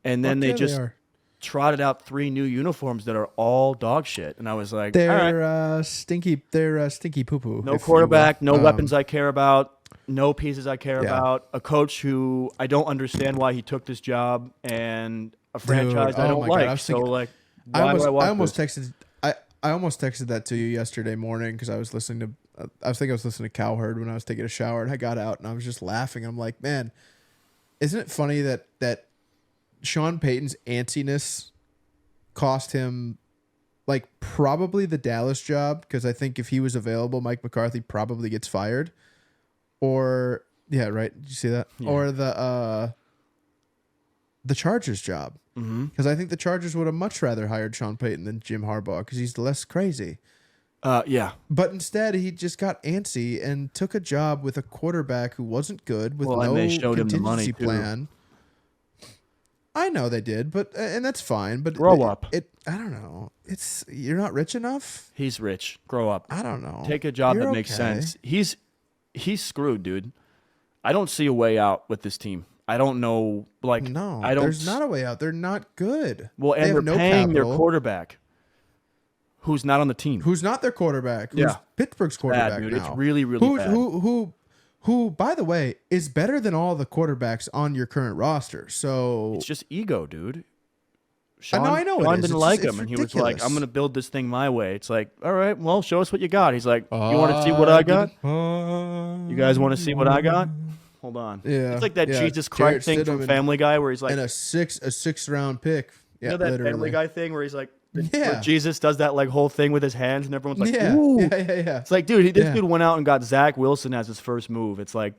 Speaker 1: And then
Speaker 2: Fuck
Speaker 1: they
Speaker 2: yeah,
Speaker 1: just
Speaker 2: are.
Speaker 1: trotted out 3 new uniforms that are all dog shit, and I was like, all right,
Speaker 2: They're stinky. They're stinky poo poo.
Speaker 1: no quarterback, no weapons I care about, no pieces I care
Speaker 2: Yeah.
Speaker 1: about, a coach who I don't understand why he took this job, and a franchise I
Speaker 2: oh
Speaker 1: don't
Speaker 2: my God,
Speaker 1: like.
Speaker 2: I was
Speaker 1: So
Speaker 2: thinking-
Speaker 1: like,
Speaker 2: I
Speaker 1: why do I want
Speaker 2: almost
Speaker 1: this?
Speaker 2: texted. I almost texted that to you yesterday morning because I was listening to. I was listening to Cowherd when I was taking a shower, and I got out and I was just laughing. I'm like, man, isn't it funny that Sean Payton's antsiness cost him like probably the Dallas job, because I think if he was available, Mike McCarthy probably gets fired. Or yeah, right. Did you see that?
Speaker 1: Yeah.
Speaker 2: Or the Chargers job. Because I think the Chargers would have much rather hired Sean Payton than Jim Harbaugh because he's less crazy.
Speaker 1: Yeah.
Speaker 2: But instead, he just got antsy and took a job with a quarterback who wasn't good, with
Speaker 1: Well, and
Speaker 2: no
Speaker 1: they showed him the money,
Speaker 2: contingency
Speaker 1: too.
Speaker 2: plan. I know they did, but and that's fine. But
Speaker 1: Grow up.
Speaker 2: I don't know. It's you're not rich enough.
Speaker 1: He's rich. Grow up.
Speaker 2: I don't know.
Speaker 1: Take a job
Speaker 2: You're
Speaker 1: that makes
Speaker 2: okay.
Speaker 1: sense. He's screwed, dude. I don't see a way out with this team. I don't know. Like,
Speaker 2: No,
Speaker 1: I don't.
Speaker 2: there's not a way out. They're not good.
Speaker 1: Well,
Speaker 2: They
Speaker 1: and
Speaker 2: have
Speaker 1: they're
Speaker 2: no
Speaker 1: paying their
Speaker 2: capital.
Speaker 1: quarterback, who's not on the team.
Speaker 2: Who's not their quarterback? Who's
Speaker 1: Yeah.
Speaker 2: Pittsburgh's quarterback
Speaker 1: dude.
Speaker 2: now?
Speaker 1: It's really, really bad.
Speaker 2: Who, by the way, is better than all the quarterbacks on your current roster. So
Speaker 1: It's just ego, dude.
Speaker 2: I know it
Speaker 1: Sean
Speaker 2: is.
Speaker 1: didn't
Speaker 2: It's
Speaker 1: like
Speaker 2: just-
Speaker 1: him,
Speaker 2: it's
Speaker 1: and he was like,
Speaker 2: ridiculous.
Speaker 1: "I'm going to build this thing my way." It's like, all right, well, show us what you got. He's like, "You want to see what I got? You guys want to see what I got? Hold on."
Speaker 2: Yeah,
Speaker 1: It's like that
Speaker 2: yeah.
Speaker 1: Jesus Christ
Speaker 2: Jarrett
Speaker 1: thing from
Speaker 2: Stidham
Speaker 1: Family Guy, where he's like,
Speaker 2: and a sixth round pick. Yeah,
Speaker 1: you know that
Speaker 2: literally.
Speaker 1: Family Guy thing where he's like, where
Speaker 2: Yeah.
Speaker 1: Jesus does that like whole thing with his hands, and everyone's like,
Speaker 2: Yeah,
Speaker 1: "Ooh."
Speaker 2: yeah.
Speaker 1: It's like, dude, this
Speaker 2: Yeah.
Speaker 1: dude went out and got Zach Wilson as his first move. It's like,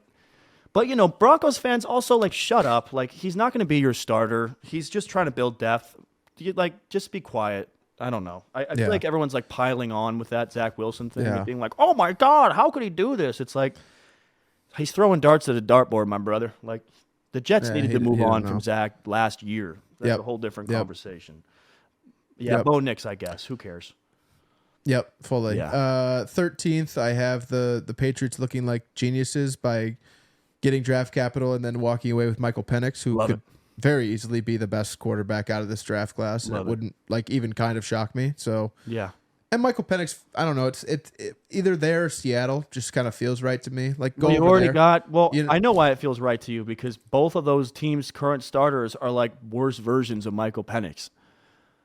Speaker 1: but Broncos fans also like, shut up. Like, he's not going to be your starter. He's just trying to build depth. Just be quiet. I don't know. I
Speaker 2: Yeah.
Speaker 1: feel like everyone's like piling on with that Zach Wilson thing,
Speaker 2: Yeah.
Speaker 1: and being like, oh my God, how could he do this? It's like, he's throwing darts at a dartboard, my brother. Like, the Jets
Speaker 2: Yeah,
Speaker 1: needed
Speaker 2: he-
Speaker 1: to move
Speaker 2: he don't
Speaker 1: on
Speaker 2: know.
Speaker 1: from Zach last year. That's
Speaker 2: Yep.
Speaker 1: a whole different
Speaker 2: Yep.
Speaker 1: conversation. Yeah,
Speaker 2: Yep.
Speaker 1: Bo Nix, I guess. Who cares?
Speaker 2: Yep, fully.
Speaker 1: Yeah.
Speaker 2: 13th, I have the Patriots looking like geniuses by getting draft capital and then walking away with Michael Penix, who
Speaker 1: Love
Speaker 2: could
Speaker 1: it.
Speaker 2: very easily be the best quarterback out of this draft class, and
Speaker 1: Love
Speaker 2: it
Speaker 1: it.
Speaker 2: wouldn't like even kind of shock me. So,
Speaker 1: Yeah.
Speaker 2: and Michael Penix, I don't know, it's either there or Seattle, just kind of feels right to me. Like go
Speaker 1: Well, you
Speaker 2: over
Speaker 1: already
Speaker 2: there.
Speaker 1: got. Well,
Speaker 2: You know-
Speaker 1: I know why it feels right to you because both of those teams' current starters are like worse versions of Michael Penix.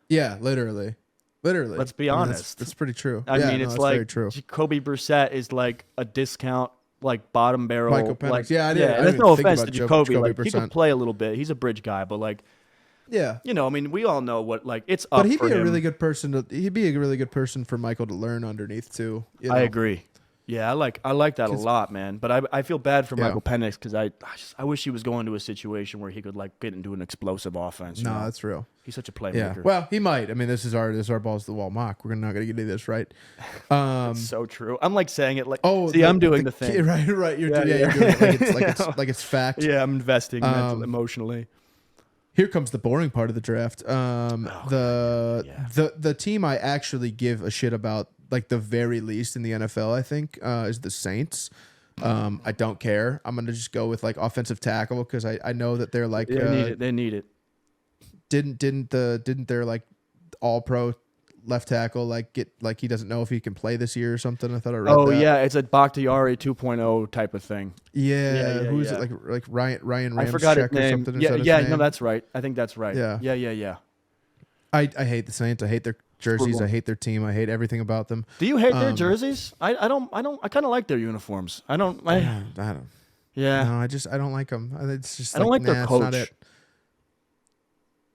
Speaker 2: Yeah, literally.
Speaker 1: Let's be
Speaker 2: I mean,
Speaker 1: honest.
Speaker 2: that's pretty true.
Speaker 1: I
Speaker 2: Yeah,
Speaker 1: mean,
Speaker 2: no,
Speaker 1: it's
Speaker 2: that's
Speaker 1: like
Speaker 2: very true.
Speaker 1: Jacoby Brissett is like a discount, like bottom barrel.
Speaker 2: Michael Penix.
Speaker 1: Like,
Speaker 2: Yeah, I didn't
Speaker 1: That's
Speaker 2: even
Speaker 1: no
Speaker 2: think
Speaker 1: offense to
Speaker 2: about
Speaker 1: Jacoby.
Speaker 2: Jacoby
Speaker 1: Like, he could
Speaker 2: Brissett.
Speaker 1: play a little bit. He's a bridge guy, but like,
Speaker 2: Yeah.
Speaker 1: I mean, we all know what like it's up
Speaker 2: But he'd
Speaker 1: for
Speaker 2: be a
Speaker 1: him.
Speaker 2: really good person he'd be a really good person for Michael to learn underneath too. You
Speaker 1: I
Speaker 2: know?
Speaker 1: agree. Yeah, I like that a lot, man. But I feel bad for
Speaker 2: Yeah.
Speaker 1: Michael Penix because I wish he was going to a situation where he could like get into an explosive offense. you
Speaker 2: No,
Speaker 1: know?
Speaker 2: that's real.
Speaker 1: He's such a
Speaker 2: Yeah.
Speaker 1: playmaker.
Speaker 2: Well, he might. I mean, this is our balls to the wall mock. We're not going to get into this, right?
Speaker 1: So true. I'm like saying it like,
Speaker 2: Oh,
Speaker 1: see, I'm doing the thing.
Speaker 2: Right. You're,
Speaker 1: Yeah,
Speaker 2: you're
Speaker 1: yeah.
Speaker 2: doing it like it's
Speaker 1: Yeah.
Speaker 2: like it's fact.
Speaker 1: Yeah, I'm investing
Speaker 2: Um,
Speaker 1: emotionally.
Speaker 2: Here comes the boring part of the draft.
Speaker 1: Yeah.
Speaker 2: The team I actually give a shit about, like the very least in the NFL, I think, is the Saints. I don't care. I'm gonna just go with like offensive tackle because I know that they're like
Speaker 1: They need it.
Speaker 2: didn't their like all pro left tackle like get like he doesn't know if he can play this year or something. I thought I read
Speaker 1: Oh
Speaker 2: that.
Speaker 1: yeah, it's a Bakhtiari 2.0 type of thing.
Speaker 2: Yeah,
Speaker 1: yeah,
Speaker 2: who's
Speaker 1: yeah.
Speaker 2: it like Ryan
Speaker 1: I forgot his
Speaker 2: Ramczyk or
Speaker 1: name.
Speaker 2: something? Is
Speaker 1: Yeah,
Speaker 2: that his
Speaker 1: yeah,
Speaker 2: name?
Speaker 1: no, that's right. I think that's right.
Speaker 2: Yeah.
Speaker 1: yeah.
Speaker 2: I hate the Saints. I hate their jerseys.
Speaker 1: Brutal.
Speaker 2: I hate their team. I hate everything about them.
Speaker 1: Do you hate their jerseys? I don't. I kind of like their uniforms. I don't.
Speaker 2: I don't.
Speaker 1: Yeah.
Speaker 2: No, I don't like them. It's just
Speaker 1: I don't like
Speaker 2: nah,
Speaker 1: their
Speaker 2: it's not
Speaker 1: coach.
Speaker 2: it.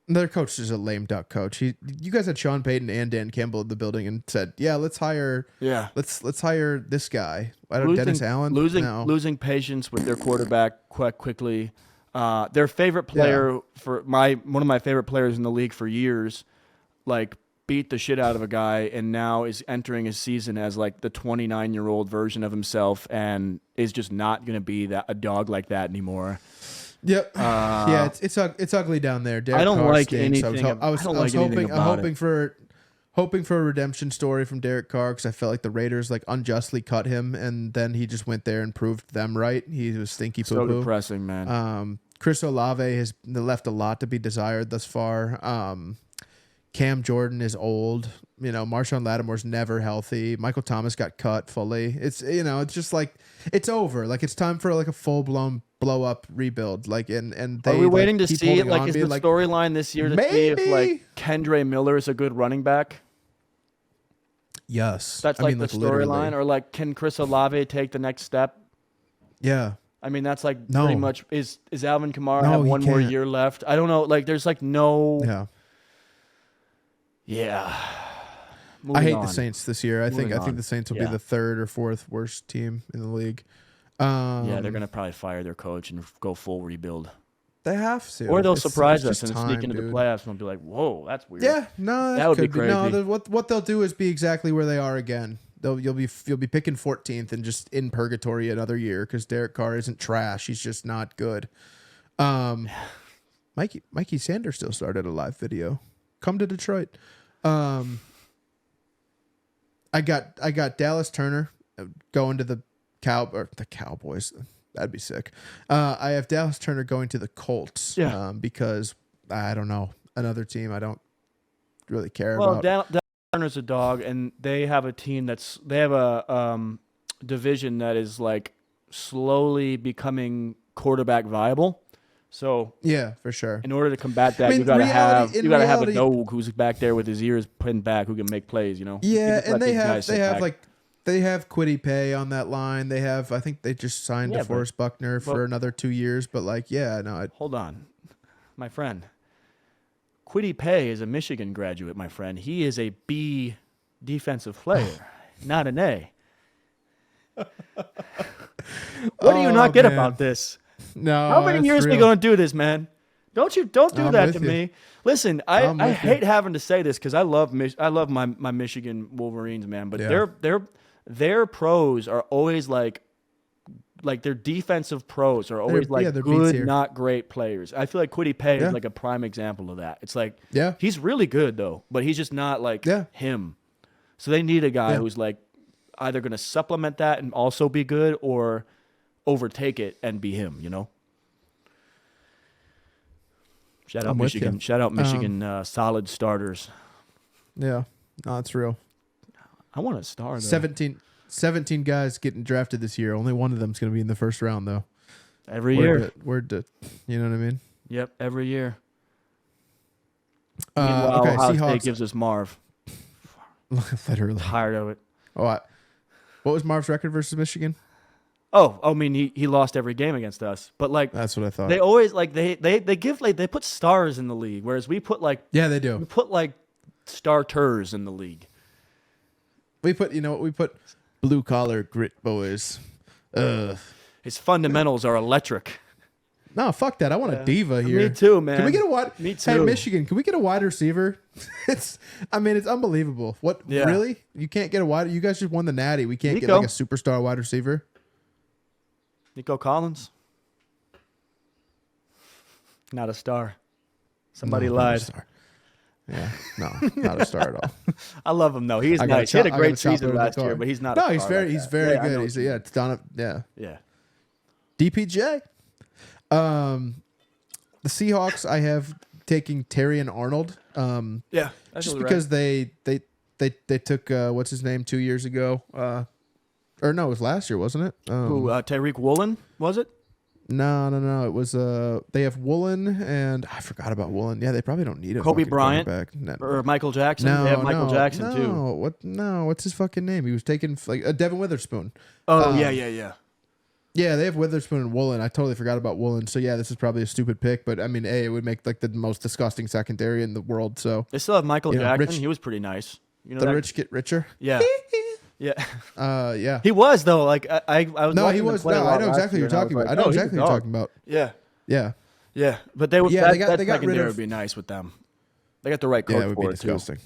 Speaker 2: Their coach is a lame duck coach. You guys had Sean Payton and Dan Campbell in the building and said, "Yeah, let's hire this guy." I don't Dennis Allen. No.
Speaker 1: Losing patience with their quarterback quite quickly. Their favorite player one of my favorite players in the league for years, like beat the shit out of a guy and now is entering his season as like the 29-year-old version of himself and is just not going to be a dog like that anymore.
Speaker 2: Yep. Yeah, it's ugly down there. Derek
Speaker 1: I don't
Speaker 2: Carr
Speaker 1: like
Speaker 2: stinks.
Speaker 1: anything.
Speaker 2: I was hoping for a redemption story from Derek Carr because I felt like the Raiders like unjustly cut him, and then he just went there and proved them right. He was stinky poo poo.
Speaker 1: So depressing, man.
Speaker 2: Chris Olave has left a lot to be desired thus far. Cam Jordan is old. Marshawn Lattimore's never healthy. Michael Thomas got cut fully. It's it's just like it's over. Like it's time for like a full blown blow up rebuild. Like and they
Speaker 1: are we waiting to
Speaker 2: keep
Speaker 1: see
Speaker 2: holding
Speaker 1: like
Speaker 2: on,
Speaker 1: is
Speaker 2: being
Speaker 1: the
Speaker 2: like,
Speaker 1: storyline this year to see if like Kendre Miller is a good running back?
Speaker 2: Yes,
Speaker 1: That's the storyline, or like can Chris Olave take the next step?
Speaker 2: Yeah.
Speaker 1: I mean, that's like
Speaker 2: No.
Speaker 1: pretty much is Alvin Kamara
Speaker 2: No,
Speaker 1: have
Speaker 2: he
Speaker 1: one more
Speaker 2: can't.
Speaker 1: year left? I don't know. Like there's like no.
Speaker 2: Yeah.
Speaker 1: Yeah.
Speaker 2: I
Speaker 1: Moving
Speaker 2: hate
Speaker 1: on.
Speaker 2: the Saints this year. I think
Speaker 1: Moving on.
Speaker 2: the Saints will
Speaker 1: Yeah.
Speaker 2: be the third or fourth worst team in the league.
Speaker 1: Yeah, they're gonna probably fire their coach and go full rebuild,
Speaker 2: They have to.
Speaker 1: or they'll
Speaker 2: It's
Speaker 1: surprise
Speaker 2: just
Speaker 1: us and
Speaker 2: time,
Speaker 1: sneak into the
Speaker 2: dude.
Speaker 1: playoffs and we'll be like, "Whoa, that's weird."
Speaker 2: Yeah, no,
Speaker 1: That would be
Speaker 2: could No,
Speaker 1: crazy.
Speaker 2: what they'll do is be exactly where they are again. You'll be picking 14th and just in purgatory another year because Derek Carr isn't trash. He's just not good. Mikey Sanders still started a live video. Come to Detroit. I got Dallas Turner going to the Cowboys. That'd be sick. I have Dallas Turner going to the Colts.
Speaker 1: Yeah.
Speaker 2: Because I don't know, another team I don't really care
Speaker 1: Well,
Speaker 2: about.
Speaker 1: Dallas Turner's a dog, and they have a team they have a division that is like slowly becoming quarterback viable. So
Speaker 2: Yeah, for sure.
Speaker 1: in order to combat that,
Speaker 2: I mean,
Speaker 1: you gotta have
Speaker 2: in
Speaker 1: a
Speaker 2: reality-
Speaker 1: Nogue who's back there with his ears pinned back who can make plays. You
Speaker 2: Yeah,
Speaker 1: can't just let
Speaker 2: and they
Speaker 1: these
Speaker 2: have
Speaker 1: guys sit back.
Speaker 2: they have Quiddy Pay on that line. They have I think they just signed
Speaker 1: Yeah,
Speaker 2: DeForest Buckner for
Speaker 1: but-
Speaker 2: another 2 years. But like, yeah, no,
Speaker 1: Hold on, my friend. Quiddy Pay is a Michigan graduate, my friend. He is a B defensive player, not an A. What do you not get
Speaker 2: man.
Speaker 1: about this?
Speaker 2: no.
Speaker 1: How many
Speaker 2: it's
Speaker 1: years we
Speaker 2: real.
Speaker 1: gonna do this, man? Don't do
Speaker 2: I'm
Speaker 1: that
Speaker 2: with
Speaker 1: to
Speaker 2: you.
Speaker 1: me. Listen,
Speaker 2: I'm
Speaker 1: I
Speaker 2: with
Speaker 1: hate having to say this because I love my Michigan Wolverines, man. But
Speaker 2: Yeah.
Speaker 1: their pros are always like their defensive pros are always
Speaker 2: They're beats
Speaker 1: good,
Speaker 2: here.
Speaker 1: not great players. I feel like Quiddy Pay
Speaker 2: Yeah.
Speaker 1: is like a prime example of that. It's like
Speaker 2: Yeah.
Speaker 1: he's really good though, but he's just not like
Speaker 2: Yeah.
Speaker 1: him. So they need a guy
Speaker 2: Yeah.
Speaker 1: who's like either going to supplement that and also be good, or overtake it and be him. Shout out
Speaker 2: I'm with
Speaker 1: Michigan.
Speaker 2: you.
Speaker 1: Shout out Michigan solid starters.
Speaker 2: Yeah, no, it's real.
Speaker 1: I want a star though.
Speaker 2: 17 guys getting drafted this year. Only one of them's going to be in the first round though.
Speaker 1: every year.
Speaker 2: Word to, you know what I mean?
Speaker 1: Yep, every year. Meanwhile,
Speaker 2: Okay,
Speaker 1: Ohio State
Speaker 2: Seahawks.
Speaker 1: gives us Marv.
Speaker 2: Literally.
Speaker 1: Tired of it.
Speaker 2: What was Marv's record versus Michigan?
Speaker 1: Oh, I mean he lost every game against us, but like
Speaker 2: That's what I thought.
Speaker 1: they always like they give they put stars in the league, whereas we put like
Speaker 2: do.
Speaker 1: starters in the league.
Speaker 2: We put blue collar grit boys.
Speaker 1: His fundamentals are electric.
Speaker 2: No, fuck that. I want a diva here.
Speaker 1: Me too, man.
Speaker 2: Can we get a wide?
Speaker 1: Me
Speaker 2: Hey,
Speaker 1: too.
Speaker 2: Michigan, can we get a wide receiver? It's unbelievable. What
Speaker 1: Yeah.
Speaker 2: really? You can't get a wide. You guys just won the Natty. We can't get
Speaker 1: Nico.
Speaker 2: like a superstar wide receiver.
Speaker 1: Nico Collins. Not a star. Somebody
Speaker 2: No, not a
Speaker 1: lied.
Speaker 2: star. Yeah, no, not a star at all.
Speaker 1: I love him though. He's
Speaker 2: I gotta
Speaker 1: nice. He had a
Speaker 2: chop- I gotta
Speaker 1: great
Speaker 2: chop it
Speaker 1: season
Speaker 2: with the
Speaker 1: last year,
Speaker 2: car.
Speaker 1: but he's not.
Speaker 2: No,
Speaker 1: a
Speaker 2: he's
Speaker 1: star
Speaker 2: very,
Speaker 1: like
Speaker 2: he's
Speaker 1: that.
Speaker 2: very
Speaker 1: Yeah, I know
Speaker 2: good.
Speaker 1: what
Speaker 2: He's
Speaker 1: you mean.
Speaker 2: it's done. Yeah,
Speaker 1: Yeah.
Speaker 2: DPJ. The Seahawks. I have taking Terry and Arnold.
Speaker 1: Yeah.
Speaker 2: Just because they took what's his name 2 years ago. Or no, it was last year, wasn't it?
Speaker 1: Who? Tyreek Woolen was it?
Speaker 2: No. It was they have Woolen and I forgot about Woolen. Yeah, they probably don't need a
Speaker 1: Kobe
Speaker 2: fucking
Speaker 1: Bryant?
Speaker 2: quarterback. No,
Speaker 1: Or Michael Jackson?
Speaker 2: no,
Speaker 1: They have Michael Jackson
Speaker 2: no.
Speaker 1: too.
Speaker 2: What's his fucking name? He was taking like Devin Witherspoon.
Speaker 1: Oh yeah.
Speaker 2: Yeah, they have Witherspoon and Woolen. I totally forgot about Woolen. So yeah, this is probably a stupid pick, but I mean, it would make like the most disgusting secondary in the world. So
Speaker 1: They still have Michael
Speaker 2: You know,
Speaker 1: Jackson.
Speaker 2: Rich-
Speaker 1: He was pretty nice. You know
Speaker 2: the
Speaker 1: that?
Speaker 2: rich get richer.
Speaker 1: Yeah. Yeah.
Speaker 2: Yeah.
Speaker 1: He was though. Like I was.
Speaker 2: No,
Speaker 1: watching
Speaker 2: he
Speaker 1: him
Speaker 2: was.
Speaker 1: play a
Speaker 2: No,
Speaker 1: lot
Speaker 2: I know
Speaker 1: last
Speaker 2: exactly
Speaker 1: year,
Speaker 2: what you're
Speaker 1: and
Speaker 2: talking
Speaker 1: was
Speaker 2: about.
Speaker 1: like,
Speaker 2: I know
Speaker 1: oh, he's a
Speaker 2: exactly what you're
Speaker 1: dog.
Speaker 2: talking about.
Speaker 1: Yeah.
Speaker 2: Yeah.
Speaker 1: Yeah. But they would.
Speaker 2: Yeah,
Speaker 1: that
Speaker 2: they got
Speaker 1: secondary
Speaker 2: rid of-
Speaker 1: would be nice with them. They got the right coach
Speaker 2: Yeah, it would be
Speaker 1: for it too.
Speaker 2: disgusting.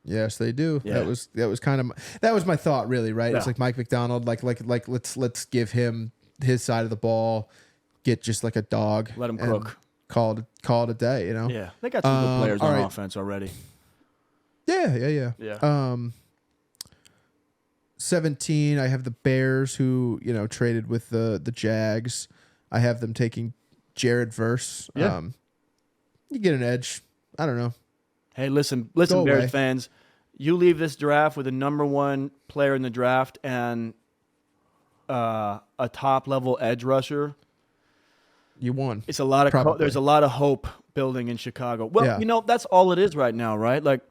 Speaker 2: Yes, they do.
Speaker 1: Yeah.
Speaker 2: That was kind of that was my thought, really. Right?
Speaker 1: Yeah.
Speaker 2: It's like Mike McDonald. Like let's give him his side of the ball. Get just like a dog.
Speaker 1: Let him
Speaker 2: and
Speaker 1: cook.
Speaker 2: Call it a day. You know.
Speaker 1: Yeah, they got some good players
Speaker 2: all
Speaker 1: on
Speaker 2: right.
Speaker 1: offense already.
Speaker 2: Yeah.
Speaker 1: Yeah.
Speaker 2: 17. I have the Bears who traded with the Jags. I have them taking Jared Verse.
Speaker 1: Yeah.
Speaker 2: You get an edge. I don't know.
Speaker 1: Hey, listen,
Speaker 2: Go
Speaker 1: Bears
Speaker 2: away.
Speaker 1: fans. You leave this draft with the number one player in the draft and a top level edge rusher.
Speaker 2: You won.
Speaker 1: It's a lot of
Speaker 2: Probably.
Speaker 1: there's a lot of hope building in Chicago. Well,
Speaker 2: Yeah.
Speaker 1: that's all it is right now, right? Like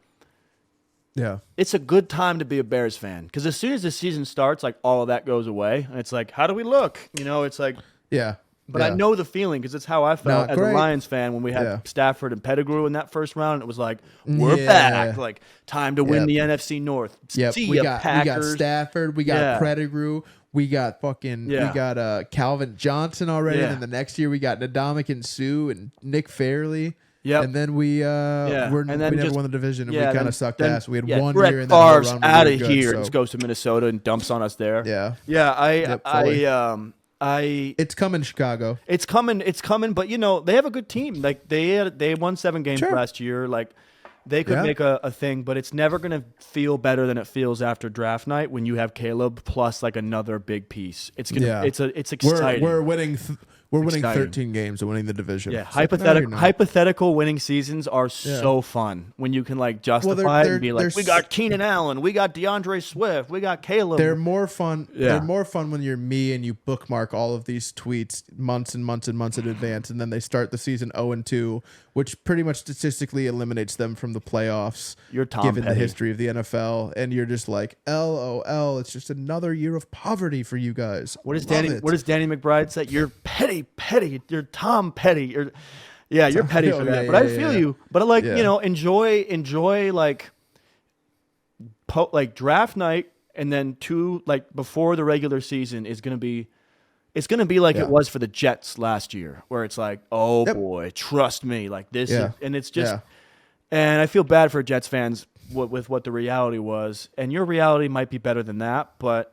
Speaker 2: Yeah.
Speaker 1: it's a good time to be a Bears fan because as soon as the season starts, like all of that goes away, and it's like, how do we look? It's like,
Speaker 2: Yeah.
Speaker 1: but
Speaker 2: yeah.
Speaker 1: I know the feeling because it's how I felt
Speaker 2: Not
Speaker 1: as
Speaker 2: great.
Speaker 1: a Lions fan when we had
Speaker 2: Yeah.
Speaker 1: Stafford and Pettigrew in that first round. And it was like, we're
Speaker 2: Yeah.
Speaker 1: back, like time to win
Speaker 2: Yep.
Speaker 1: the NFC North.
Speaker 2: Yep.
Speaker 1: See
Speaker 2: we
Speaker 1: ya,
Speaker 2: got
Speaker 1: Packers.
Speaker 2: Stafford. We got
Speaker 1: Yeah.
Speaker 2: Pettigrew. We got fucking.
Speaker 1: Yeah.
Speaker 2: We got Calvin Johnson already.
Speaker 1: Yeah.
Speaker 2: And then the next year we got Ndamukong Suh and Nick Fairley.
Speaker 1: Yep.
Speaker 2: And then we
Speaker 1: And then
Speaker 2: we never
Speaker 1: just-
Speaker 2: won the division and
Speaker 1: Yeah,
Speaker 2: we kind
Speaker 1: then-
Speaker 2: of sucked
Speaker 1: then-
Speaker 2: ass. We had
Speaker 1: yeah,
Speaker 2: one
Speaker 1: Brett
Speaker 2: year and then another
Speaker 1: Favre's
Speaker 2: run we
Speaker 1: out
Speaker 2: were
Speaker 1: of
Speaker 2: good,
Speaker 1: here.
Speaker 2: so-
Speaker 1: Just goes to Minnesota and dumps on us there.
Speaker 2: Yeah.
Speaker 1: Yeah.
Speaker 2: Yep, fully.
Speaker 1: I
Speaker 2: It's coming, Chicago.
Speaker 1: It's coming, but they have a good team. Like they won 7 games
Speaker 2: Sure.
Speaker 1: last year. Like they could
Speaker 2: Yeah.
Speaker 1: make a thing, but it's never gonna feel better than it feels after draft night when you have Caleb plus like another big piece. It's gonna
Speaker 2: Yeah.
Speaker 1: it's
Speaker 2: We're
Speaker 1: exciting.
Speaker 2: we're winning. We're winning
Speaker 1: exciting.
Speaker 2: 13 games and winning the division.
Speaker 1: Yeah,
Speaker 2: So, no, you're not.
Speaker 1: hypothetical winning seasons are so fun when you can like justify it and be like, we got Keenan Allen, we got DeAndre Swift, we got Caleb.
Speaker 2: They're more fun.
Speaker 1: Yeah.
Speaker 2: They're more fun when you're me and you bookmark all of these tweets months and months and months in advance, and then they start the season 0-2, which pretty much statistically eliminates them from the playoffs.
Speaker 1: You're Tom
Speaker 2: given
Speaker 1: Petty.
Speaker 2: the history of the NFL, and you're just like, LOL. It's just another year of poverty for you guys.
Speaker 1: What does
Speaker 2: Love
Speaker 1: Danny?
Speaker 2: it.
Speaker 1: What does Danny McBride say? You're petty. You're Tom Petty. You're petty for
Speaker 2: Oh,
Speaker 1: that.
Speaker 2: yeah,
Speaker 1: But I
Speaker 2: yeah,
Speaker 1: feel
Speaker 2: yeah.
Speaker 1: you. But like
Speaker 2: Yeah.
Speaker 1: enjoy like draft night and then before the regular season is gonna be. It's gonna be like
Speaker 2: Yeah.
Speaker 1: it was for the Jets last year, where it's like, oh
Speaker 2: Yep.
Speaker 1: boy, trust me, like this,
Speaker 2: Yeah.
Speaker 1: and it's just,
Speaker 2: Yeah.
Speaker 1: and I feel bad for Jets fans with what the reality was, and your reality might be better than that, but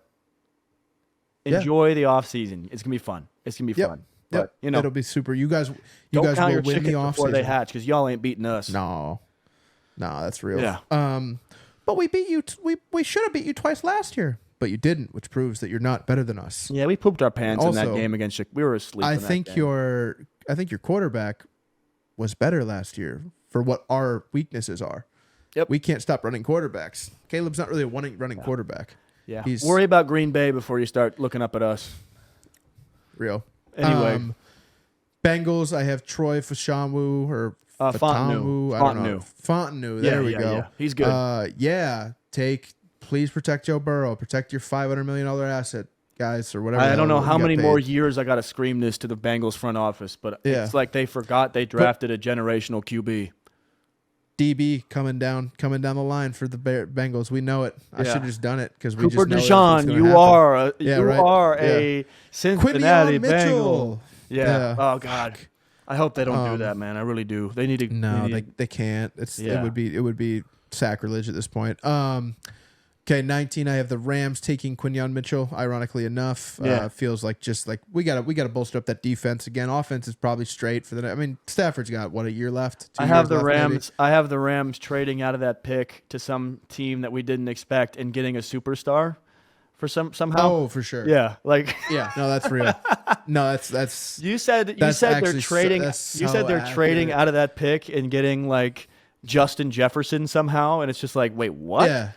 Speaker 2: Yeah.
Speaker 1: enjoy the off season. It's gonna be fun. It's gonna be
Speaker 2: Yep.
Speaker 1: fun.
Speaker 2: Yep.
Speaker 1: But
Speaker 2: It'll be super. You guys
Speaker 1: don't
Speaker 2: guys
Speaker 1: count
Speaker 2: will
Speaker 1: your
Speaker 2: win
Speaker 1: chickens
Speaker 2: the
Speaker 1: before they
Speaker 2: offseason.
Speaker 1: hatch because y'all ain't beating us.
Speaker 2: No, that's real.
Speaker 1: Yeah.
Speaker 2: But we beat you. We should have beat you twice last year, but you didn't, which proves that you're not better than us.
Speaker 1: Yeah, we pooped our pants in that
Speaker 2: Also,
Speaker 1: game against Chicago. We were asleep.
Speaker 2: I
Speaker 1: in that
Speaker 2: think
Speaker 1: game.
Speaker 2: your quarterback was better last year for what our weaknesses are.
Speaker 1: Yep.
Speaker 2: We can't stop running quarterbacks. Caleb's not really a running quarterback.
Speaker 1: Yeah.
Speaker 2: He's
Speaker 1: Worry about Green Bay before you start looking up at us.
Speaker 2: real.
Speaker 1: Anyway.
Speaker 2: Bengals. I have Troy Fashamu or
Speaker 1: Fontenot.
Speaker 2: I don't know. Fontenot. There we go.
Speaker 1: Yeah. He's good.
Speaker 2: Please protect Joe Burrow. Protect your $500 million asset, guys, or whatever.
Speaker 1: I don't know
Speaker 2: you
Speaker 1: how
Speaker 2: got
Speaker 1: many
Speaker 2: paid.
Speaker 1: more years I got to scream this to the Bengals front office, but
Speaker 2: Yeah.
Speaker 1: it's like they forgot they drafted a generational QB.
Speaker 2: DB coming down the line for the Bengals. We know it. I
Speaker 1: Yeah.
Speaker 2: should have just done it because we
Speaker 1: Cooper
Speaker 2: just know
Speaker 1: Deshaun,
Speaker 2: that
Speaker 1: you are
Speaker 2: right.
Speaker 1: a Cincinnati
Speaker 2: Quinion
Speaker 1: Bengal.
Speaker 2: Mitchell.
Speaker 1: Yeah. Oh God. I hope they don't do
Speaker 2: Um,
Speaker 1: that, man. I really do. They need to.
Speaker 2: No,
Speaker 1: they need-
Speaker 2: they can't.
Speaker 1: Yeah.
Speaker 2: It would be sacrilege at this point. Okay, 19. I have the Rams taking Quinion Mitchell. Ironically enough,
Speaker 1: Yeah.
Speaker 2: feels like just like we gotta bolster up that defense again. Offense is probably straight for the. I mean, Stafford's got what, a year left.
Speaker 1: I have the Rams. I have the Rams trading out of that pick to some team that we didn't expect and getting a superstar for somehow.
Speaker 2: Oh, for sure.
Speaker 1: Yeah, like
Speaker 2: Yeah. No, that's real. No, that's
Speaker 1: you said
Speaker 2: That's
Speaker 1: they're
Speaker 2: actually
Speaker 1: trading.
Speaker 2: that's
Speaker 1: You said
Speaker 2: so
Speaker 1: they're trading
Speaker 2: accurate.
Speaker 1: out of that pick and getting like Justin Jefferson somehow, and it's just like, wait, what?
Speaker 2: yeah.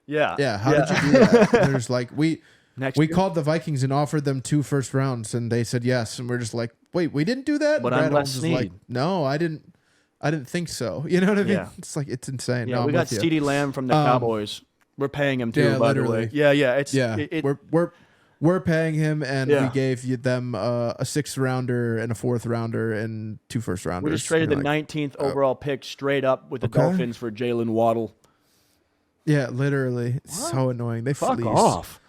Speaker 1: Yeah.
Speaker 2: Yeah. How did you do that? There's like we
Speaker 1: Next
Speaker 2: we
Speaker 1: year?
Speaker 2: called the Vikings and offered them 2 first rounds and they said yes, and we're just like, wait, we didn't do that.
Speaker 1: But
Speaker 2: and
Speaker 1: I'm
Speaker 2: Brad
Speaker 1: Les
Speaker 2: Holmes is like,
Speaker 1: Snead.
Speaker 2: no, I didn't think so. You know what I mean?
Speaker 1: Yeah.
Speaker 2: It's like it's insane.
Speaker 1: Yeah,
Speaker 2: No,
Speaker 1: we
Speaker 2: I'm
Speaker 1: got
Speaker 2: with you.
Speaker 1: CeeDee Lamb from the Cowboys. We're paying him too,
Speaker 2: yeah,
Speaker 1: by the
Speaker 2: literally.
Speaker 1: way. Yeah, yeah. It's
Speaker 2: Yeah,
Speaker 1: it-
Speaker 2: we're We're paying him, and
Speaker 1: Yeah.
Speaker 2: we gave them a 6th rounder and a 4th rounder and 2 first rounders.
Speaker 1: We just traded the
Speaker 2: You're like,
Speaker 1: 19th overall pick straight up with the
Speaker 2: Okay.
Speaker 1: Dolphins for Jalen Waddle.
Speaker 2: yeah, literally. It's so annoying. They
Speaker 1: Fuck
Speaker 2: fleece.
Speaker 1: off.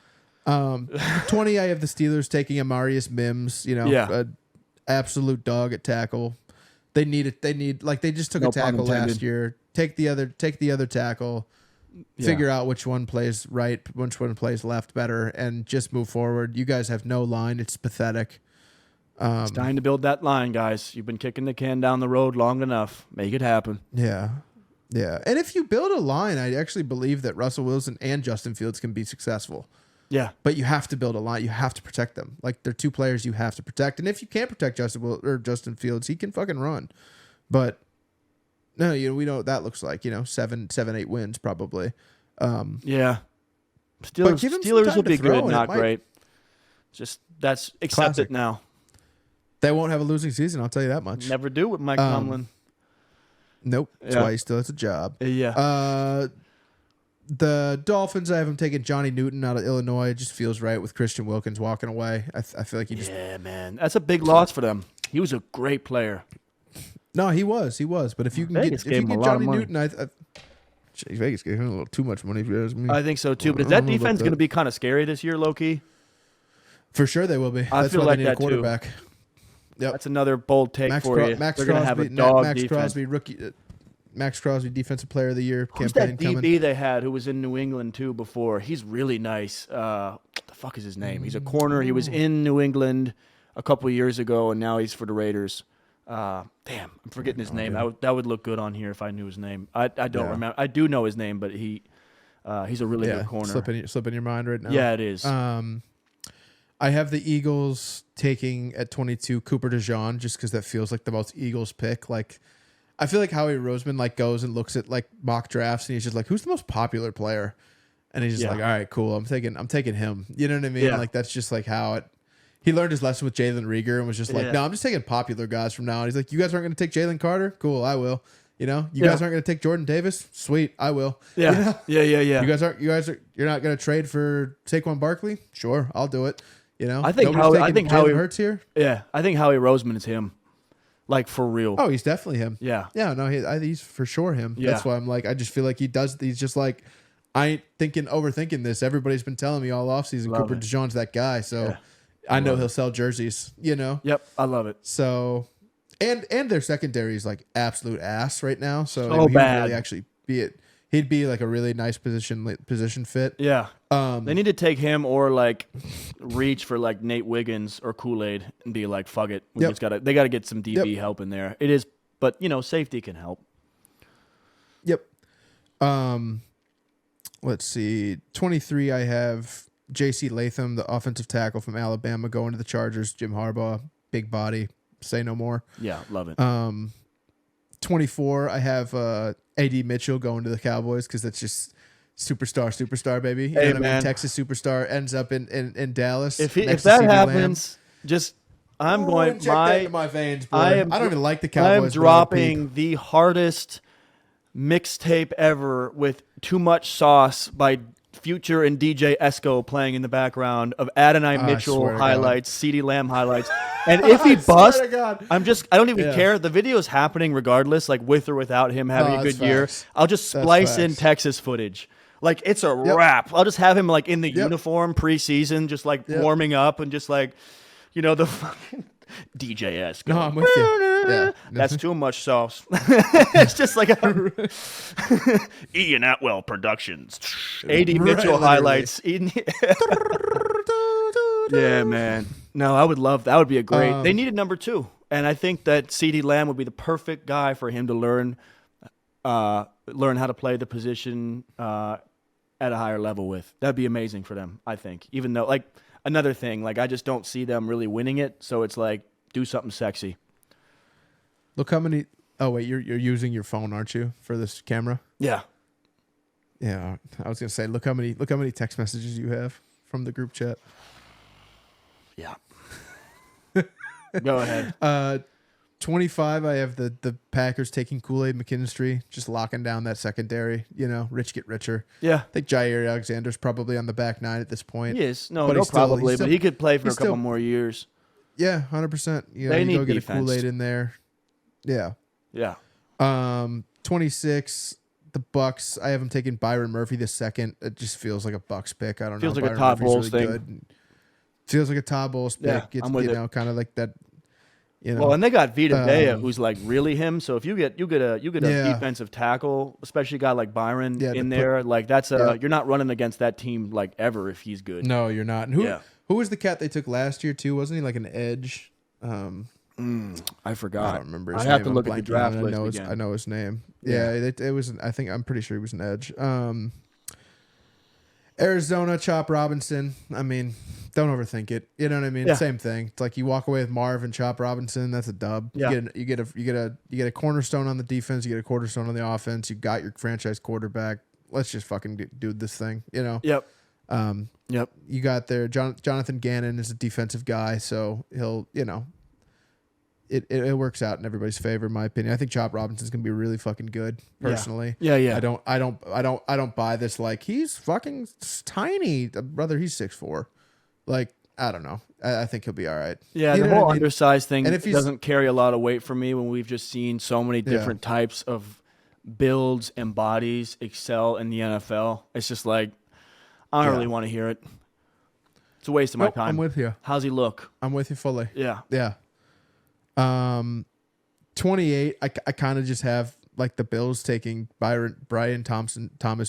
Speaker 2: 20, I have the Steelers taking Amarius Mims,
Speaker 1: Yeah.
Speaker 2: a absolute dog at tackle. They need it. They just took
Speaker 1: No
Speaker 2: a tackle
Speaker 1: pun intended.
Speaker 2: last year. Take the other tackle.
Speaker 1: Yeah.
Speaker 2: Figure out which one plays right, which one plays left better, and just move forward. You guys have no line. It's pathetic.
Speaker 1: It's time to build that line, guys. You've been kicking the can down the road long enough. Make it happen.
Speaker 2: Yeah. Yeah. And if you build a line, I actually believe that Russell Wilson and Justin Fields can be successful.
Speaker 1: Yeah.
Speaker 2: But you have to build a line. You have to protect them. Like, they're 2 players you have to protect. And if you can't protect Justin Fields, he can fucking run. But no, we know what that looks like. 7, 8 wins probably.
Speaker 1: Yeah.
Speaker 2: But give him some
Speaker 1: Steelers
Speaker 2: time
Speaker 1: will
Speaker 2: to
Speaker 1: be
Speaker 2: throw,
Speaker 1: good,
Speaker 2: and
Speaker 1: not
Speaker 2: it might-
Speaker 1: great. Just accept
Speaker 2: Classic.
Speaker 1: it now.
Speaker 2: They won't have a losing season. I'll tell you that much.
Speaker 1: Never do with Mike Tomlin.
Speaker 2: Nope. That's
Speaker 1: Yeah.
Speaker 2: why he still has a job.
Speaker 1: Yeah.
Speaker 2: The Dolphins, I have him taking Johnny Newton out of Illinois. It just feels right with Christian Wilkins walking away. I feel like he just.
Speaker 1: Yeah, man. That's a big loss for them. He was a great player.
Speaker 2: No, he was. But if you can
Speaker 1: Vegas
Speaker 2: get
Speaker 1: gave him a lot of
Speaker 2: Johnny
Speaker 1: money.
Speaker 2: Newton, Vegas gave him a little too much money. If you ask me.
Speaker 1: I think so too. But is
Speaker 2: I
Speaker 1: that
Speaker 2: don't know about
Speaker 1: defense
Speaker 2: that.
Speaker 1: going to be kind of scary this year, low key?
Speaker 2: For sure they will be.
Speaker 1: I
Speaker 2: That's
Speaker 1: feel
Speaker 2: why
Speaker 1: like
Speaker 2: they need a
Speaker 1: that too.
Speaker 2: quarterback. Yep.
Speaker 1: That's another bold take
Speaker 2: Max,
Speaker 1: for you.
Speaker 2: Max
Speaker 1: They're going to have
Speaker 2: Crosby,
Speaker 1: a dog
Speaker 2: Max
Speaker 1: defense.
Speaker 2: Crosby, rookie. Max Crosby, Defensive Player of the Year
Speaker 1: Who's
Speaker 2: campaign
Speaker 1: that
Speaker 2: coming.
Speaker 1: DB they had who was in New England too before? He's really nice. What the fuck is his name? He's a corner. He was in New England a couple of years ago, and now he's for the Raiders. Damn, I'm forgetting his name. That would look good on here if I knew his name. I don't
Speaker 2: Yeah.
Speaker 1: remember. I do know his name, but he's a really good corner.
Speaker 2: Slipping your mind right now.
Speaker 1: Yeah, it is.
Speaker 2: I have the Eagles taking at 22 Cooper DeJean just because that feels like the most Eagles pick. Like, I feel like Howie Roseman goes and looks at mock drafts and he's just like, who's the most popular player? And he's just like, all right, cool. I'm taking him. You know what I mean?
Speaker 1: Yeah.
Speaker 2: Like, that's just how it. He learned his lesson with Jalen Reagor and was just like,
Speaker 1: Yeah.
Speaker 2: no, I'm just taking popular guys from now on. He's like, you guys aren't going to take Jalen Carter? Cool, I will. You guys aren't going to take Jordan Davis? Sweet, I will.
Speaker 1: Yeah.
Speaker 2: You know?
Speaker 1: Yeah.
Speaker 2: You're not going to trade for Saquon Barkley? Sure, I'll do it.
Speaker 1: I think
Speaker 2: Nobody's taking
Speaker 1: Howie
Speaker 2: Jalen Hurts here.
Speaker 1: Yeah, I think Howie Roseman is him. Like, for real.
Speaker 2: Oh, he's definitely him.
Speaker 1: Yeah.
Speaker 2: Yeah, no, he's for sure him.
Speaker 1: Yeah.
Speaker 2: That's why I'm like, I just feel like he's just like, I ain't overthinking this. Everybody's been telling me all offseason
Speaker 1: Love
Speaker 2: Cooper
Speaker 1: it.
Speaker 2: DeJean's that guy. So
Speaker 1: Yeah.
Speaker 2: I know he'll sell jerseys,
Speaker 1: Yep, I love it.
Speaker 2: So, and their secondary is like absolute ass right now. So,
Speaker 1: So
Speaker 2: he would
Speaker 1: bad.
Speaker 2: really actually be it. He'd be like a really nice position fit.
Speaker 1: Yeah.
Speaker 2: Um,
Speaker 1: They need to take him or reach for Nate Wiggins or Kool-Aid and be like, fuck it.
Speaker 2: Yep.
Speaker 1: They gotta get some DB
Speaker 2: Yep.
Speaker 1: help in there. It is, but safety can help.
Speaker 2: Yep. Let's see. 23, I have J.C. Latham, the offensive tackle from Alabama, going to the Chargers. Jim Harbaugh, big body, say no more.
Speaker 1: Yeah, love it.
Speaker 2: 24, I have A.D. Mitchell going to the Cowboys because that's just superstar, baby. You know what I mean?
Speaker 1: man.
Speaker 2: Texas superstar ends up in Dallas.
Speaker 1: If
Speaker 2: next to
Speaker 1: that
Speaker 2: CeeDee Lamb.
Speaker 1: happens, just I'm
Speaker 2: Ooh,
Speaker 1: going
Speaker 2: inject that into my veins, boy.
Speaker 1: I
Speaker 2: I don't even like the
Speaker 1: I am
Speaker 2: Cowboys.
Speaker 1: dropping the hardest mixtape ever with Too Much Sauce by Future and DJ Esco playing in the background of Adonai Mitchell
Speaker 2: swear to God.
Speaker 1: highlights, CeeDee Lamb highlights. And if he
Speaker 2: I swear
Speaker 1: busts,
Speaker 2: to God.
Speaker 1: I don't even
Speaker 2: Yeah.
Speaker 1: care. The video is happening regardless, with or without him having a
Speaker 2: that's
Speaker 1: good year.
Speaker 2: facts.
Speaker 1: I'll just
Speaker 2: That's
Speaker 1: splice in
Speaker 2: facts.
Speaker 1: Texas footage. It's a wrap. I'll just have him in the
Speaker 2: Yep.
Speaker 1: uniform preseason, just warming up and just the fucking DJ Esco.
Speaker 2: No, I'm with you. Yeah.
Speaker 1: That's too much sauce. It's just like Ian Atwell Productions. A.D. Mitchell
Speaker 2: literally.
Speaker 1: highlights. Yeah, man. No, I would love that. Would be a great. They needed number 2, and I think that CeeDee Lamb would be the perfect guy for him to learn how to play the position at a higher level with. That'd be amazing for them, I think. Even though, another thing, I just don't see them really winning it. So it's do something sexy.
Speaker 2: Look how many. Oh wait, you're using your phone, aren't you, for this camera?
Speaker 1: Yeah.
Speaker 2: Yeah, I was gonna say, look how many text messages you have from the group chat.
Speaker 1: Yeah. Go ahead.
Speaker 2: 25, I have the Packers taking Kool-Aid McKinstry, just locking down that secondary. You know, rich get richer.
Speaker 1: Yeah,
Speaker 2: I think Jair Alexander's probably on the back nine at this point.
Speaker 1: he is. No,
Speaker 2: But
Speaker 1: no,
Speaker 2: he's still-
Speaker 1: probably,
Speaker 2: he's
Speaker 1: but
Speaker 2: still-
Speaker 1: he could play for a
Speaker 2: he's
Speaker 1: couple
Speaker 2: still-
Speaker 1: more years.
Speaker 2: Yeah, 100%. You know,
Speaker 1: They
Speaker 2: you
Speaker 1: need
Speaker 2: go get
Speaker 1: defense.
Speaker 2: a Kool-Aid in there. Yeah.
Speaker 1: Yeah.
Speaker 2: 26, the Bucks. I have them taking Byron Murphy the second. It just feels like a Bucks pick. I don't
Speaker 1: Feels
Speaker 2: know.
Speaker 1: like a
Speaker 2: Byron
Speaker 1: Todd
Speaker 2: Murphy's
Speaker 1: Bowles thing.
Speaker 2: good. Feels like a Todd Bowles pick.
Speaker 1: Yeah,
Speaker 2: It's,
Speaker 1: I'm with
Speaker 2: you
Speaker 1: it.
Speaker 2: know, kind of like that. You know,
Speaker 1: Well, and they got Vita Vea,
Speaker 2: Um,
Speaker 1: who's like really him. So if you get a
Speaker 2: Yeah.
Speaker 1: defensive tackle, especially a guy like Byron
Speaker 2: Yeah,
Speaker 1: in
Speaker 2: to
Speaker 1: there, like that's
Speaker 2: Yeah.
Speaker 1: you're not running against that team like ever if he's good.
Speaker 2: no, you're not. And
Speaker 1: Yeah.
Speaker 2: who was the cat they took last year too? Wasn't he like an edge?
Speaker 1: I forgot.
Speaker 2: I don't remember. His
Speaker 1: I have
Speaker 2: name.
Speaker 1: to
Speaker 2: I'm
Speaker 1: look at the
Speaker 2: blanking
Speaker 1: draft
Speaker 2: on it.
Speaker 1: list
Speaker 2: I know
Speaker 1: again.
Speaker 2: I know his name.
Speaker 1: Yeah.
Speaker 2: Yeah, it was. I think I'm pretty sure he was an edge. Arizona, Chop Robinson. I mean, don't overthink it. You know what I mean?
Speaker 1: Yeah.
Speaker 2: Same thing. It's like you walk away with Marv and Chop Robinson. That's a dub.
Speaker 1: Yeah.
Speaker 2: You get a cornerstone on the defense. You get a cornerstone on the offense. You got your franchise quarterback. Let's just fucking do this thing. You know.
Speaker 1: Yep.
Speaker 2: Um,
Speaker 1: Yep.
Speaker 2: you got there. Jonathan Gannon is a defensive guy, so he'll, you know, it works out in everybody's favor, in my opinion. I think Chop Robinson's gonna be really fucking good, personally.
Speaker 1: Yeah. Yeah.
Speaker 2: I don't buy this like he's fucking tiny, brother. He's 6'4". Like I don't know. I think he'll be all right.
Speaker 1: Yeah,
Speaker 2: You
Speaker 1: the
Speaker 2: know
Speaker 1: whole
Speaker 2: what I mean?
Speaker 1: undersized thing
Speaker 2: And if he's-
Speaker 1: doesn't carry a lot of weight for me when we've just seen so many different types of builds and bodies excel in the NFL. It's just like I don't
Speaker 2: Yeah.
Speaker 1: really want to hear it. It's a waste of my
Speaker 2: Nope,
Speaker 1: time.
Speaker 2: I'm with you.
Speaker 1: How's he look?
Speaker 2: I'm with you fully.
Speaker 1: Yeah.
Speaker 2: Yeah. 28. I kind of just have like the Bills taking Brian Thomas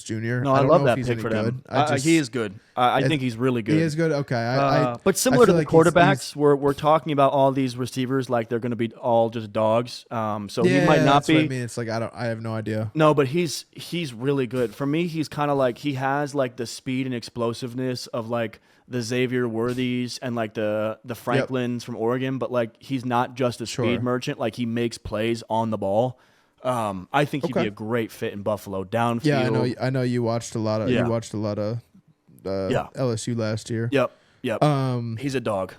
Speaker 2: Jr.
Speaker 1: No, I
Speaker 2: don't
Speaker 1: love
Speaker 2: know if
Speaker 1: that
Speaker 2: he's
Speaker 1: pick
Speaker 2: any
Speaker 1: for
Speaker 2: good.
Speaker 1: them. He is good. I think he's really good.
Speaker 2: He is good. Okay.
Speaker 1: But similar
Speaker 2: I
Speaker 1: to
Speaker 2: feel
Speaker 1: the
Speaker 2: like he's-
Speaker 1: quarterbacks, we're talking about all these receivers like they're going to be all just dogs. So he might not
Speaker 2: that's
Speaker 1: be.
Speaker 2: what I mean, it's like I have no idea.
Speaker 1: No, but he's really good. For me, he's kind of like he has like the speed and explosiveness of like the Xavier Worthies and like the Franklins from Oregon, but like he's not just a
Speaker 2: Sure.
Speaker 1: speed merchant. Like he makes plays on the ball. I think he'd be
Speaker 2: Okay.
Speaker 1: a great fit in Buffalo downfield.
Speaker 2: Yeah, I know. You watched a lot of
Speaker 1: Yeah. Yeah.
Speaker 2: LSU last year.
Speaker 1: Yep. He's a dog.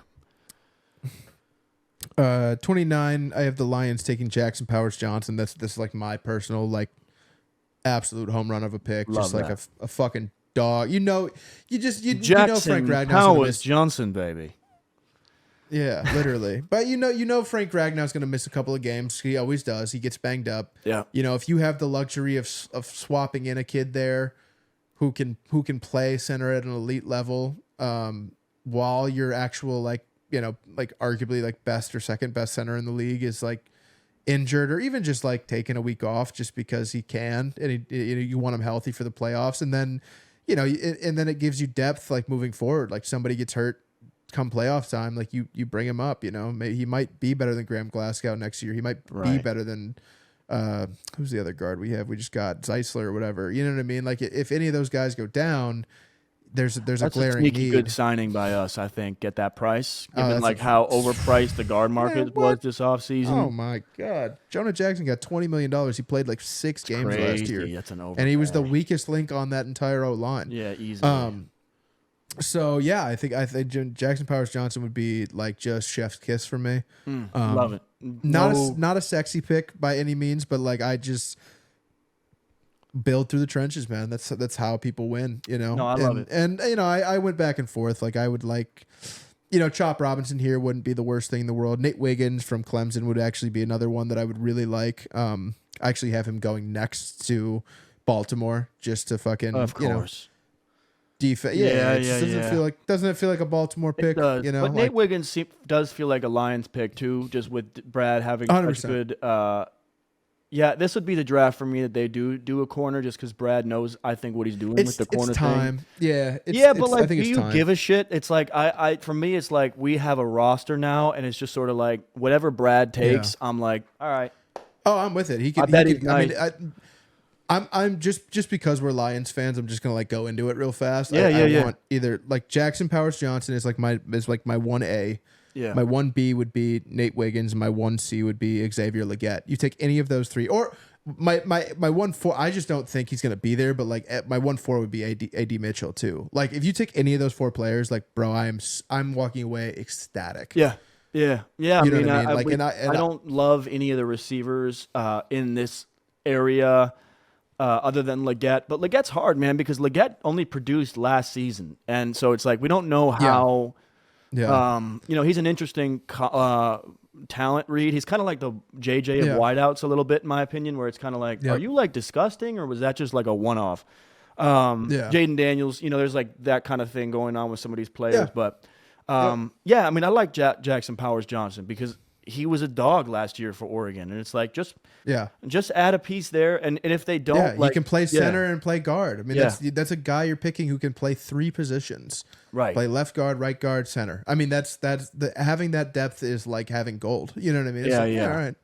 Speaker 2: 29. I have the Lions taking Jackson Powers Johnson. This is like my personal like absolute home run of a pick.
Speaker 1: Love
Speaker 2: just like
Speaker 1: that.
Speaker 2: a fucking dog. You know
Speaker 1: Jackson
Speaker 2: know Frank Ragnar's gonna
Speaker 1: Powers
Speaker 2: miss.
Speaker 1: Johnson, baby.
Speaker 2: Yeah, literally. But you know Frank Ragnar's going to miss a couple of games. He always does. He gets banged up.
Speaker 1: Yeah.
Speaker 2: You know, if you have the luxury of swapping in a kid there who can play center at an elite level, while your actual like arguably like best or second best center in the league is like injured or even just like taking a week off just because he can and you want him healthy for the playoffs, and then and then it gives you depth like moving forward. Like somebody gets hurt come playoff time, like you bring him up. Maybe he might be better than Graham Glasgow next year. He might be
Speaker 1: Right.
Speaker 2: better than who's the other guard we have? We just got Zeisler or whatever. You know what I mean? Like if any of those guys go down, there's a
Speaker 1: That's a
Speaker 2: glaring
Speaker 1: sneaky
Speaker 2: need.
Speaker 1: good signing by us, I think, at that price,
Speaker 2: Oh,
Speaker 1: given
Speaker 2: that's
Speaker 1: like
Speaker 2: a-
Speaker 1: how overpriced the guard market was
Speaker 2: what?
Speaker 1: this offseason.
Speaker 2: Oh my God, Jonah Jackson got $20 million. He played like 6 games last year,
Speaker 1: That's an over.
Speaker 2: and he was the weakest link on that entire O line.
Speaker 1: Yeah, easily.
Speaker 2: So yeah, I think Jackson Powers Johnson would be like just chef's kiss for me.
Speaker 1: Love it.
Speaker 2: Not a sexy pick by any means, but like I just build through the trenches, man. That's how people win,
Speaker 1: No, I love it.
Speaker 2: And I went back and forth. Like I would like, Chop Robinson here wouldn't be the worst thing in the world. Nate Wiggins from Clemson would actually be another one that I would really like. I actually have him going next to Baltimore just to fucking
Speaker 1: Of course.
Speaker 2: defense.
Speaker 1: Yeah,
Speaker 2: Doesn't it feel like a Baltimore pick?
Speaker 1: It does.
Speaker 2: But
Speaker 1: But Nate Wiggins does feel like a Lions pick too, just with Brad having such
Speaker 2: 100%.
Speaker 1: good. Yeah, this would be the draft for me that they do a corner just because Brad knows I think what he's doing with the corner
Speaker 2: it's
Speaker 1: thing.
Speaker 2: time. Yeah.
Speaker 1: But like,
Speaker 2: I think
Speaker 1: do
Speaker 2: it's
Speaker 1: you
Speaker 2: time.
Speaker 1: give a shit? It's like I for me, it's like we have a roster now, and it's just sort of like whatever Brad takes, I'm like, all right.
Speaker 2: Oh, I'm with it. He could.
Speaker 1: I bet
Speaker 2: he
Speaker 1: he's
Speaker 2: could,
Speaker 1: nice.
Speaker 2: I mean, I'm just because we're Lions fans. I'm just gonna like go into it real fast.
Speaker 1: Yeah,
Speaker 2: I
Speaker 1: yeah.
Speaker 2: want either like Jackson Powers Johnson is like my 1A.
Speaker 1: Yeah.
Speaker 2: My 1B would be Nate Wiggins. My 1C would be Xavier Legette. You take any of those three, or my 1-4. I just don't think he's gonna be there. But like my 1-4 would be AD Mitchell too. Like if you take any of those 4 players, like bro, I'm walking away ecstatic.
Speaker 1: Yeah. Yeah. I
Speaker 2: You know
Speaker 1: mean,
Speaker 2: what I mean? Like,
Speaker 1: I don't love any of the receivers in this area other than Leggett. But Leggett's hard, man, because Leggett only produced last season, and so it's like we don't know
Speaker 2: yeah,
Speaker 1: how.
Speaker 2: yeah,
Speaker 1: He's an interesting talent read. He's kind of like the JJ of
Speaker 2: yeah,
Speaker 1: wideouts a little bit, in my opinion, where it's kind of like, are
Speaker 2: yep,
Speaker 1: you like disgusting, or was that just like a one-off?
Speaker 2: yeah,
Speaker 1: Jaden Daniels, there's like that kind of thing going on with some of these players,
Speaker 2: yeah,
Speaker 1: but
Speaker 2: yep,
Speaker 1: yeah, I mean, I like Jackson Powers Johnson because he was a dog last year for Oregon, and it's like
Speaker 2: yeah.
Speaker 1: just add a piece there, and if they don't,
Speaker 2: Yeah, he
Speaker 1: like,
Speaker 2: can play
Speaker 1: yeah,
Speaker 2: center and play guard. I mean,
Speaker 1: yeah,
Speaker 2: that's a guy you're picking who can play 3 positions.
Speaker 1: right.
Speaker 2: Play left guard, right guard, center. I mean, having that depth is like having gold. You know what I mean? It's
Speaker 1: Yeah,
Speaker 2: like,
Speaker 1: yeah.
Speaker 2: all right.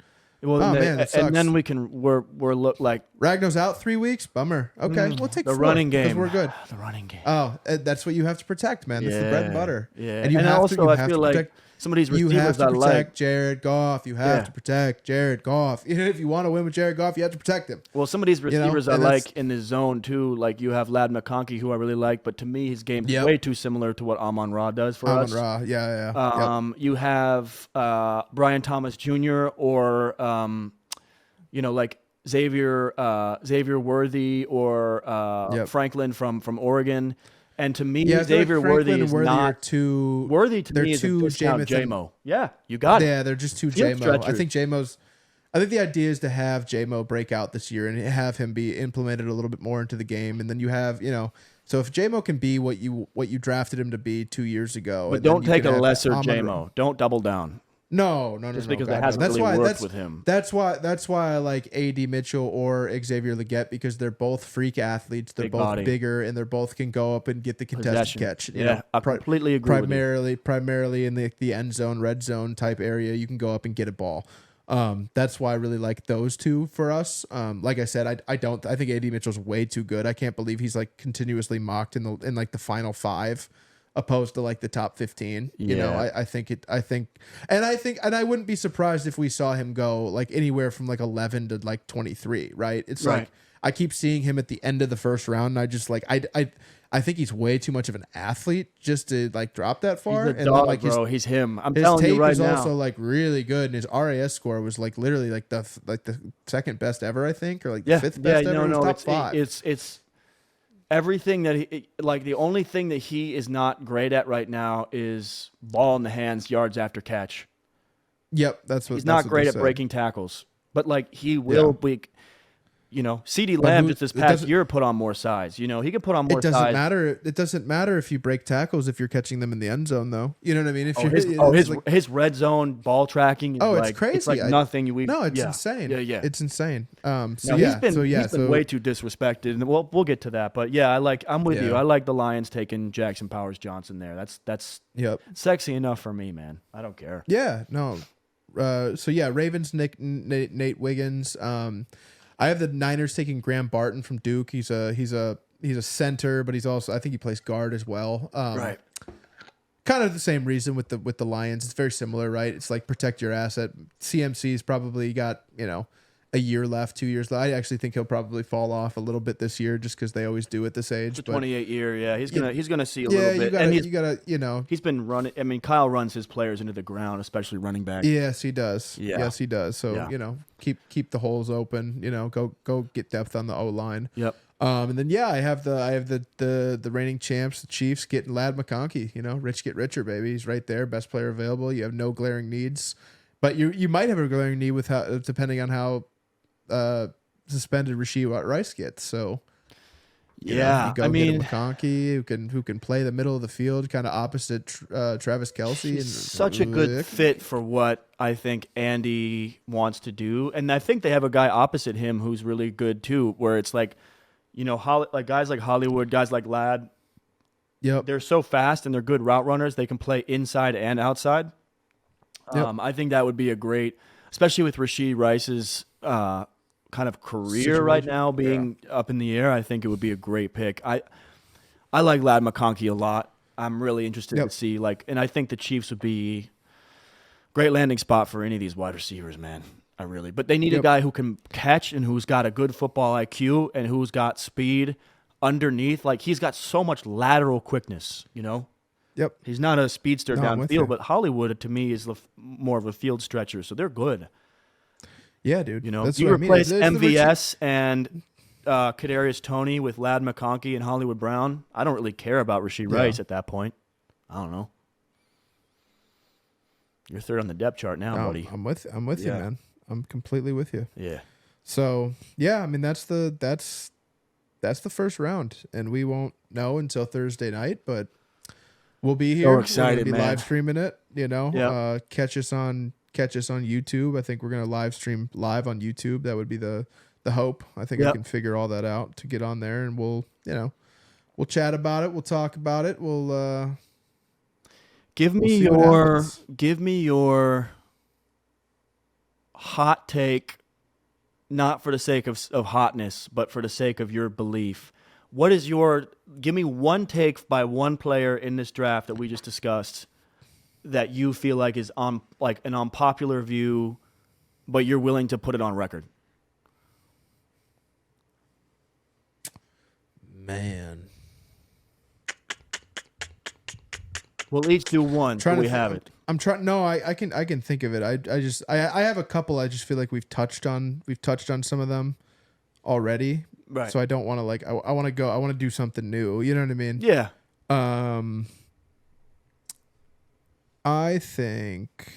Speaker 1: Well,
Speaker 2: Oh
Speaker 1: and,
Speaker 2: man, that sucks.
Speaker 1: and then we're look like
Speaker 2: Ragno's out 3 weeks. Bummer. Okay, we'll take
Speaker 1: the
Speaker 2: 4
Speaker 1: running
Speaker 2: because
Speaker 1: game.
Speaker 2: we're good.
Speaker 1: The running game.
Speaker 2: Oh, that's what you have to protect, man. That's the bread and butter.
Speaker 1: Yeah,
Speaker 2: and you
Speaker 1: and
Speaker 2: have
Speaker 1: also
Speaker 2: to. You
Speaker 1: I
Speaker 2: have
Speaker 1: feel
Speaker 2: to
Speaker 1: like
Speaker 2: protect.
Speaker 1: some of these
Speaker 2: You
Speaker 1: receivers
Speaker 2: have to
Speaker 1: I
Speaker 2: protect
Speaker 1: like.
Speaker 2: Jared Goff. You have
Speaker 1: Yeah.
Speaker 2: to protect Jared Goff. Even if you want to win with Jared Goff, you have to protect him.
Speaker 1: Well, some of these receivers I
Speaker 2: and that's-
Speaker 1: like in the zone too. Like you have Lad McConkey, who I really like, but to me his game's
Speaker 2: Yep.
Speaker 1: way too similar to what Amon Ra does for us.
Speaker 2: Amon-Ra. Yeah, yeah. Yep.
Speaker 1: You have Brian Thomas Jr. or like Xavier Worthy or
Speaker 2: Yep.
Speaker 1: Franklin from Oregon. And to me,
Speaker 2: Yeah, I feel like
Speaker 1: Xavier
Speaker 2: Franklin
Speaker 1: Worthy
Speaker 2: and
Speaker 1: is
Speaker 2: Worthy are
Speaker 1: not
Speaker 2: too.
Speaker 1: Worthy to
Speaker 2: they're
Speaker 1: me is a
Speaker 2: too
Speaker 1: discount
Speaker 2: Jamathan-
Speaker 1: JMO. Yeah, you got it.
Speaker 2: Yeah, they're just too
Speaker 1: Field
Speaker 2: JMO. I
Speaker 1: stretchers.
Speaker 2: think JMO's. I think the idea is to have JMO break out this year and have him be implemented a little bit more into the game, and then you have So if JMO can be what you drafted him to be 2 years ago,
Speaker 1: But
Speaker 2: and then
Speaker 1: don't
Speaker 2: you
Speaker 1: take
Speaker 2: can
Speaker 1: a
Speaker 2: have
Speaker 1: lesser
Speaker 2: Amon-Ra.
Speaker 1: JMO. Don't double down.
Speaker 2: No,
Speaker 1: Just
Speaker 2: no,
Speaker 1: because
Speaker 2: God,
Speaker 1: it
Speaker 2: no.
Speaker 1: hasn't
Speaker 2: That's
Speaker 1: really
Speaker 2: why,
Speaker 1: worked with him.
Speaker 2: That's why I like AD Mitchell or Xavier Leggett, because they're both freak athletes. They're
Speaker 1: Big
Speaker 2: both
Speaker 1: body.
Speaker 2: bigger, and they're both can go up and get the contested
Speaker 1: Possession.
Speaker 2: catch. You
Speaker 1: Yeah,
Speaker 2: know,
Speaker 1: I completely agree with you.
Speaker 2: primarily in the end zone, red zone type area, you can go up and get a ball. That's why I really like those two for us. Like I said, I think AD Mitchell's way too good. I can't believe he's like continuously mocked in like the final 5, opposed to like the top 15.
Speaker 1: Yeah.
Speaker 2: I think, and I wouldn't be surprised if we saw him go like anywhere from like 11 to like 23. Right? It's
Speaker 1: Right.
Speaker 2: like I keep seeing him at the end of the first round, and I just like I think he's way too much of an athlete just to like drop that far.
Speaker 1: He's a
Speaker 2: and
Speaker 1: dog,
Speaker 2: then, like
Speaker 1: bro. He's him. I'm
Speaker 2: his
Speaker 1: telling
Speaker 2: tape
Speaker 1: you right
Speaker 2: is
Speaker 1: now.
Speaker 2: also like really good, and his RAS score was like literally like the second best ever, I think, or like the 5th best ever. It was top 5.
Speaker 1: It's everything that he like. The only thing that he is not great at right now is ball in the hands, yards after catch.
Speaker 2: Yep, that's what
Speaker 1: He's
Speaker 2: that's
Speaker 1: not
Speaker 2: what
Speaker 1: great
Speaker 2: they
Speaker 1: at
Speaker 2: said.
Speaker 1: breaking tackles, but like he will be. CeeDee Lamb just this
Speaker 2: it
Speaker 1: past
Speaker 2: doesn't-
Speaker 1: year put on more size. He could put on more
Speaker 2: It doesn't
Speaker 1: size.
Speaker 2: matter. It doesn't matter if you break tackles if you're catching them in the end zone, though. You know what I mean? If
Speaker 1: His red zone ball tracking. Is
Speaker 2: it's
Speaker 1: like,
Speaker 2: crazy.
Speaker 1: It's like nothing.
Speaker 2: No, it's
Speaker 1: yeah.
Speaker 2: insane.
Speaker 1: Yeah.
Speaker 2: It's insane.
Speaker 1: No, he's been way too disrespected, and we'll get to that. But yeah, I'm with you.
Speaker 2: Yeah.
Speaker 1: I like the Lions taking Jackson Powers Johnson there. That's
Speaker 2: Yep.
Speaker 1: sexy enough for me, man. I don't care.
Speaker 2: Yeah. No. So yeah, Ravens Nate Wiggins. I have the Niners taking Graham Barton from Duke. He's a center, but he's also, I think he plays guard as well.
Speaker 1: Right.
Speaker 2: Kind of the same reason with the Lions. It's very similar, right? It's like protect your asset. CMC's probably got a year left, 2 years left. I actually think he'll probably fall off a little bit this year, just because they always do at this age.
Speaker 1: The
Speaker 2: But
Speaker 1: 28 year, yeah, he's gonna see a
Speaker 2: yeah,
Speaker 1: little bit. And
Speaker 2: you gotta.
Speaker 1: he's been running. I mean, Kyle runs his players into the ground, especially running back.
Speaker 2: Yes, he does.
Speaker 1: Yeah.
Speaker 2: Yes, he does. So
Speaker 1: Yeah.
Speaker 2: keep the holes open. Go get depth on the O line.
Speaker 1: Yep.
Speaker 2: And then I have the reigning champs, the Chiefs, getting Lad McConkey. Rich get richer, baby. He's right there, best player available. You have no glaring needs, but you might have a glaring need with how, depending on how suspended Rasheed Rice gets. So you go get a McConkey who can play the middle of the field, kind of opposite Travis Kelce.
Speaker 1: He's such a good fit for what I think Andy wants to do, and I think they have a guy opposite him who's really good too. Where it's like, like guys like Hollywood, guys like Ladd.
Speaker 2: Yep.
Speaker 1: They're so fast and they're good route runners. They can play inside and outside.
Speaker 2: Yep.
Speaker 1: I think that would be a great, especially with Rasheed Rice's kind of career
Speaker 2: Situation.
Speaker 1: right now being up in the air. I think it would be a great pick. I like Lad McConkey a lot. I'm really interested to see and I think the Chiefs would be great landing spot for any of these wide receivers, man. But they need a guy who can catch and who's got a good football IQ and who's got speed underneath. Like he's got so much lateral quickness,
Speaker 2: Yep.
Speaker 1: He's not a speedster
Speaker 2: No, I'm with you.
Speaker 1: downfield, but Hollywood to me is more of a field stretcher, so they're good.
Speaker 2: Yeah, dude.
Speaker 1: You know,
Speaker 2: That's
Speaker 1: you
Speaker 2: what I mean.
Speaker 1: replace
Speaker 2: It's the
Speaker 1: MVS and Kadarius Toney with Lad McConkey and Hollywood Brown. I don't really care about Rashee Rice at that point. I don't know. You're third on the depth chart now, buddy.
Speaker 2: I'm with you,
Speaker 1: Yeah.
Speaker 2: man. I'm completely with you.
Speaker 1: Yeah.
Speaker 2: So yeah, I mean that's the first round, and we won't know until Thursday night, but we'll be here.
Speaker 1: excited,
Speaker 2: we're gonna be
Speaker 1: man.
Speaker 2: live streaming it. You know,
Speaker 1: Yeah.
Speaker 2: catch us on YouTube. I think we're gonna live stream live on YouTube. That would be the hope. I think I
Speaker 1: Yep.
Speaker 2: can figure all that out to get on there, and we'll chat about it. We'll talk about it. We'll
Speaker 1: Give me
Speaker 2: see what
Speaker 1: your hot take, not for the sake of hotness, but for the sake of your belief. Give me one take by one player in this draft that we just discussed that you feel like is on like an unpopular view, but you're willing to put it on record.
Speaker 2: man.
Speaker 1: We'll each do one so we have it.
Speaker 2: I'm trying. No, I can think of it. I have a couple. I just feel like we've touched on some of them already.
Speaker 1: Right.
Speaker 2: So I don't want to I want to do something new. You know what I mean?
Speaker 1: Yeah.
Speaker 2: I think.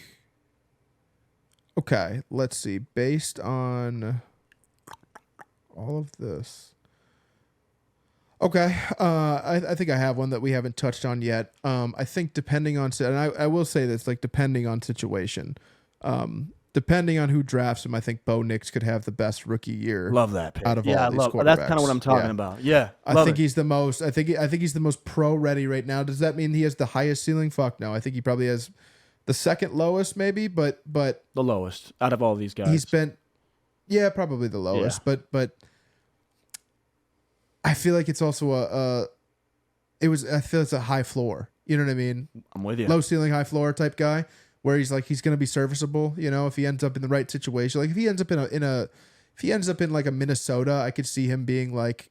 Speaker 2: Okay, let's see. Based on all of this. Okay, I think I have one that we haven't touched on yet. I think depending on, and I will say this, like depending on situation, depending on who drafts him, I think Bo Nix could have the best rookie year.
Speaker 1: Love that pick.
Speaker 2: Out of all
Speaker 1: I
Speaker 2: these
Speaker 1: love.
Speaker 2: quarterbacks.
Speaker 1: That's kind of what I'm talking
Speaker 2: Yeah.
Speaker 1: about. Yeah.
Speaker 2: I think he's the most. I think he's the most pro ready right now. Does that mean he has the highest ceiling? Fuck no. I think he probably has the second lowest, maybe. But
Speaker 1: the lowest out of all these guys.
Speaker 2: he's been, yeah, probably the lowest.
Speaker 1: Yeah.
Speaker 2: But I feel like it's also I feel it's a high floor. You know what I mean?
Speaker 1: I'm with you.
Speaker 2: Low ceiling, high floor type guy, where he's going to be serviceable. You know, if he ends up in the right situation, like if he ends up in like a Minnesota, I could see him being like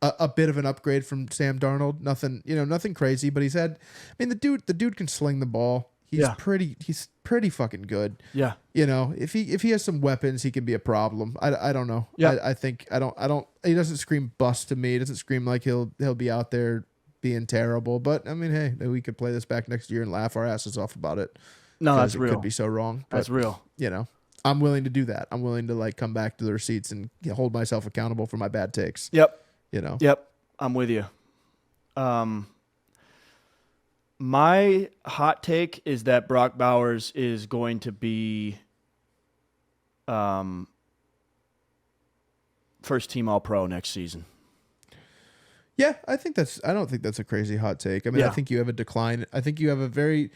Speaker 2: a bit of an upgrade from Sam Darnold. Nothing crazy, but he's had. I mean, the dude can sling the ball. He's pretty fucking good.
Speaker 1: Yeah.
Speaker 2: You know, if he has some weapons, he can be a problem. I don't know.
Speaker 1: Yeah.
Speaker 2: I think I don't. He doesn't scream bust to me. He doesn't scream like he'll be out there being terrible. But I mean, hey, we could play this back next year and laugh our asses off about it.
Speaker 1: No, that's
Speaker 2: It
Speaker 1: real.
Speaker 2: could be so wrong. But,
Speaker 1: That's real.
Speaker 2: you know, I'm willing to do that. I'm willing to like come back to the receipts and hold myself accountable for my bad takes.
Speaker 1: Yep.
Speaker 2: You know.
Speaker 1: Yep. I'm with you. My hot take is that Brock Bowers is going to be first team All-Pro next season.
Speaker 2: Yeah, I don't think that's a crazy hot take. I mean,
Speaker 1: Yeah.
Speaker 2: I think you have a decline. I think you have a very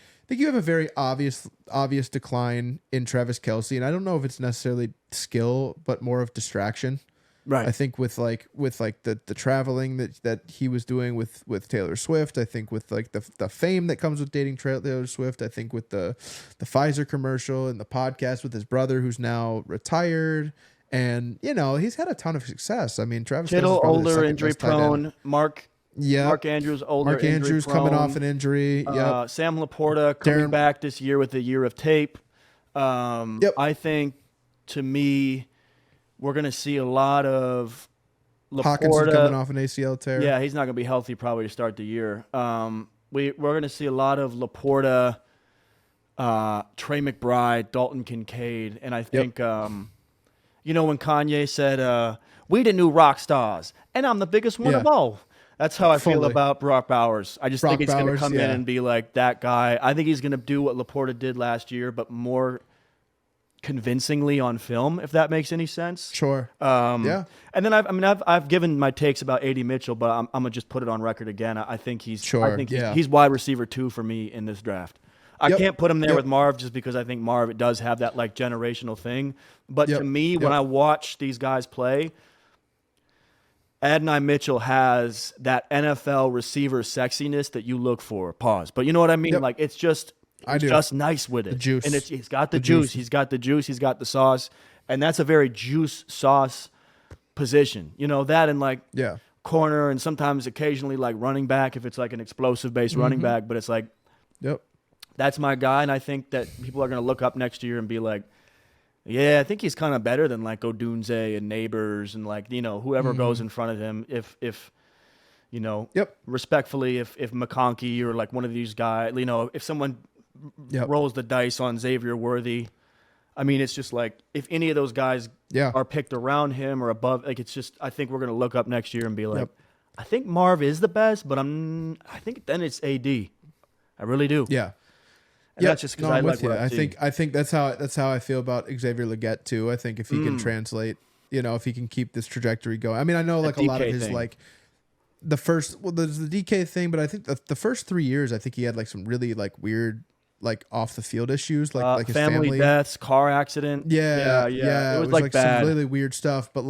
Speaker 2: obvious decline in Travis Kelce, and I don't know if it's necessarily skill, but more of distraction.
Speaker 1: Right.
Speaker 2: I think with the traveling that he was doing with Taylor Swift, I think with like the fame that comes with dating Taylor Swift, I think with the Pfizer commercial and the podcast with his brother who's now retired, and you know he's had a ton of success. I mean, Travis Kelce's
Speaker 1: Kittle,
Speaker 2: probably the
Speaker 1: older,
Speaker 2: second
Speaker 1: injury
Speaker 2: best tight end.
Speaker 1: prone. Mark Andrews, older,
Speaker 2: Mark Andrews
Speaker 1: injury prone.
Speaker 2: coming off an injury. Yep.
Speaker 1: Sam Laporta coming
Speaker 2: Darren-
Speaker 1: back this year with a year of tape.
Speaker 2: Yep.
Speaker 1: I think, to me, we're going to see a lot of
Speaker 2: Hawkins is
Speaker 1: Laporta.
Speaker 2: coming off an ACL tear.
Speaker 1: Yeah, he's not going to be healthy probably to start the year. We're going to see a lot of Laporta, Trey McBride, Dalton Kincaid, and I think, when Kanye said, "We the new rock stars, and I'm the biggest one
Speaker 2: Yeah.
Speaker 1: of all." That's how I feel
Speaker 2: Fully.
Speaker 1: about Brock Bowers. I just
Speaker 2: Brock
Speaker 1: think he's going to
Speaker 2: Bowers,
Speaker 1: come in
Speaker 2: yeah.
Speaker 1: and be like that guy. I think he's going to do what Laporta did last year, but more convincingly on film, if that makes any sense.
Speaker 2: Sure.
Speaker 1: Yeah. And then I've given my takes about A.D. Mitchell, but I'm gonna just put it on record again. I think he's he's wide receiver 2 for me in this draft. I
Speaker 2: Yep.
Speaker 1: can't put him there
Speaker 2: Yep.
Speaker 1: with Marv just because I think Marv does have that like generational thing. But
Speaker 2: Yep.
Speaker 1: to me,
Speaker 2: Yep.
Speaker 1: when I watch these guys play, Adonai Mitchell has that NFL receiver sexiness that you look for. Pause. But you know what I mean?
Speaker 2: Yep.
Speaker 1: Like it's just
Speaker 2: I do.
Speaker 1: just nice with it.
Speaker 2: The juice.
Speaker 1: And he's got the,
Speaker 2: The
Speaker 1: juice.
Speaker 2: juice.
Speaker 1: He's got the juice. He's got the sauce. And that's a very juice sauce position. You know, that and like
Speaker 2: Yeah.
Speaker 1: corner and sometimes occasionally like running back if it's like an explosive based running back. But it's like,
Speaker 2: Yep.
Speaker 1: that's my guy. And I think that people are going to look up next year and be like, yeah, I think he's kind of better than like Odunze and Neighbors and like, whoever goes in front of him. If
Speaker 2: Yep.
Speaker 1: respectfully, if McConkey or like one of these guys, if someone
Speaker 2: Yep.
Speaker 1: rolls the dice on Xavier Worthy, I mean, it's just like if any of those guys
Speaker 2: Yeah.
Speaker 1: are picked around him or above, like it's just I think we're gonna look up next year and be like,
Speaker 2: Yep.
Speaker 1: I think Marv is the best, but I think then it's AD. I really do.
Speaker 2: Yeah.
Speaker 1: And
Speaker 2: Yeah,
Speaker 1: that's just because
Speaker 2: no,
Speaker 1: I
Speaker 2: I'm
Speaker 1: like
Speaker 2: with you.
Speaker 1: what I see.
Speaker 2: I think that's how I feel about Xavier Legette too. I think if he
Speaker 1: Mm.
Speaker 2: can translate, if he can keep this trajectory going. I mean, I know like a lot of
Speaker 1: DK
Speaker 2: his
Speaker 1: thing.
Speaker 2: like there's the DK thing, but I think the first 3 years, I think he had like some really like weird like off the field issues, like his
Speaker 1: family deaths, car accident.
Speaker 2: Yeah,
Speaker 1: It was
Speaker 2: like
Speaker 1: like bad.
Speaker 2: some really weird stuff, but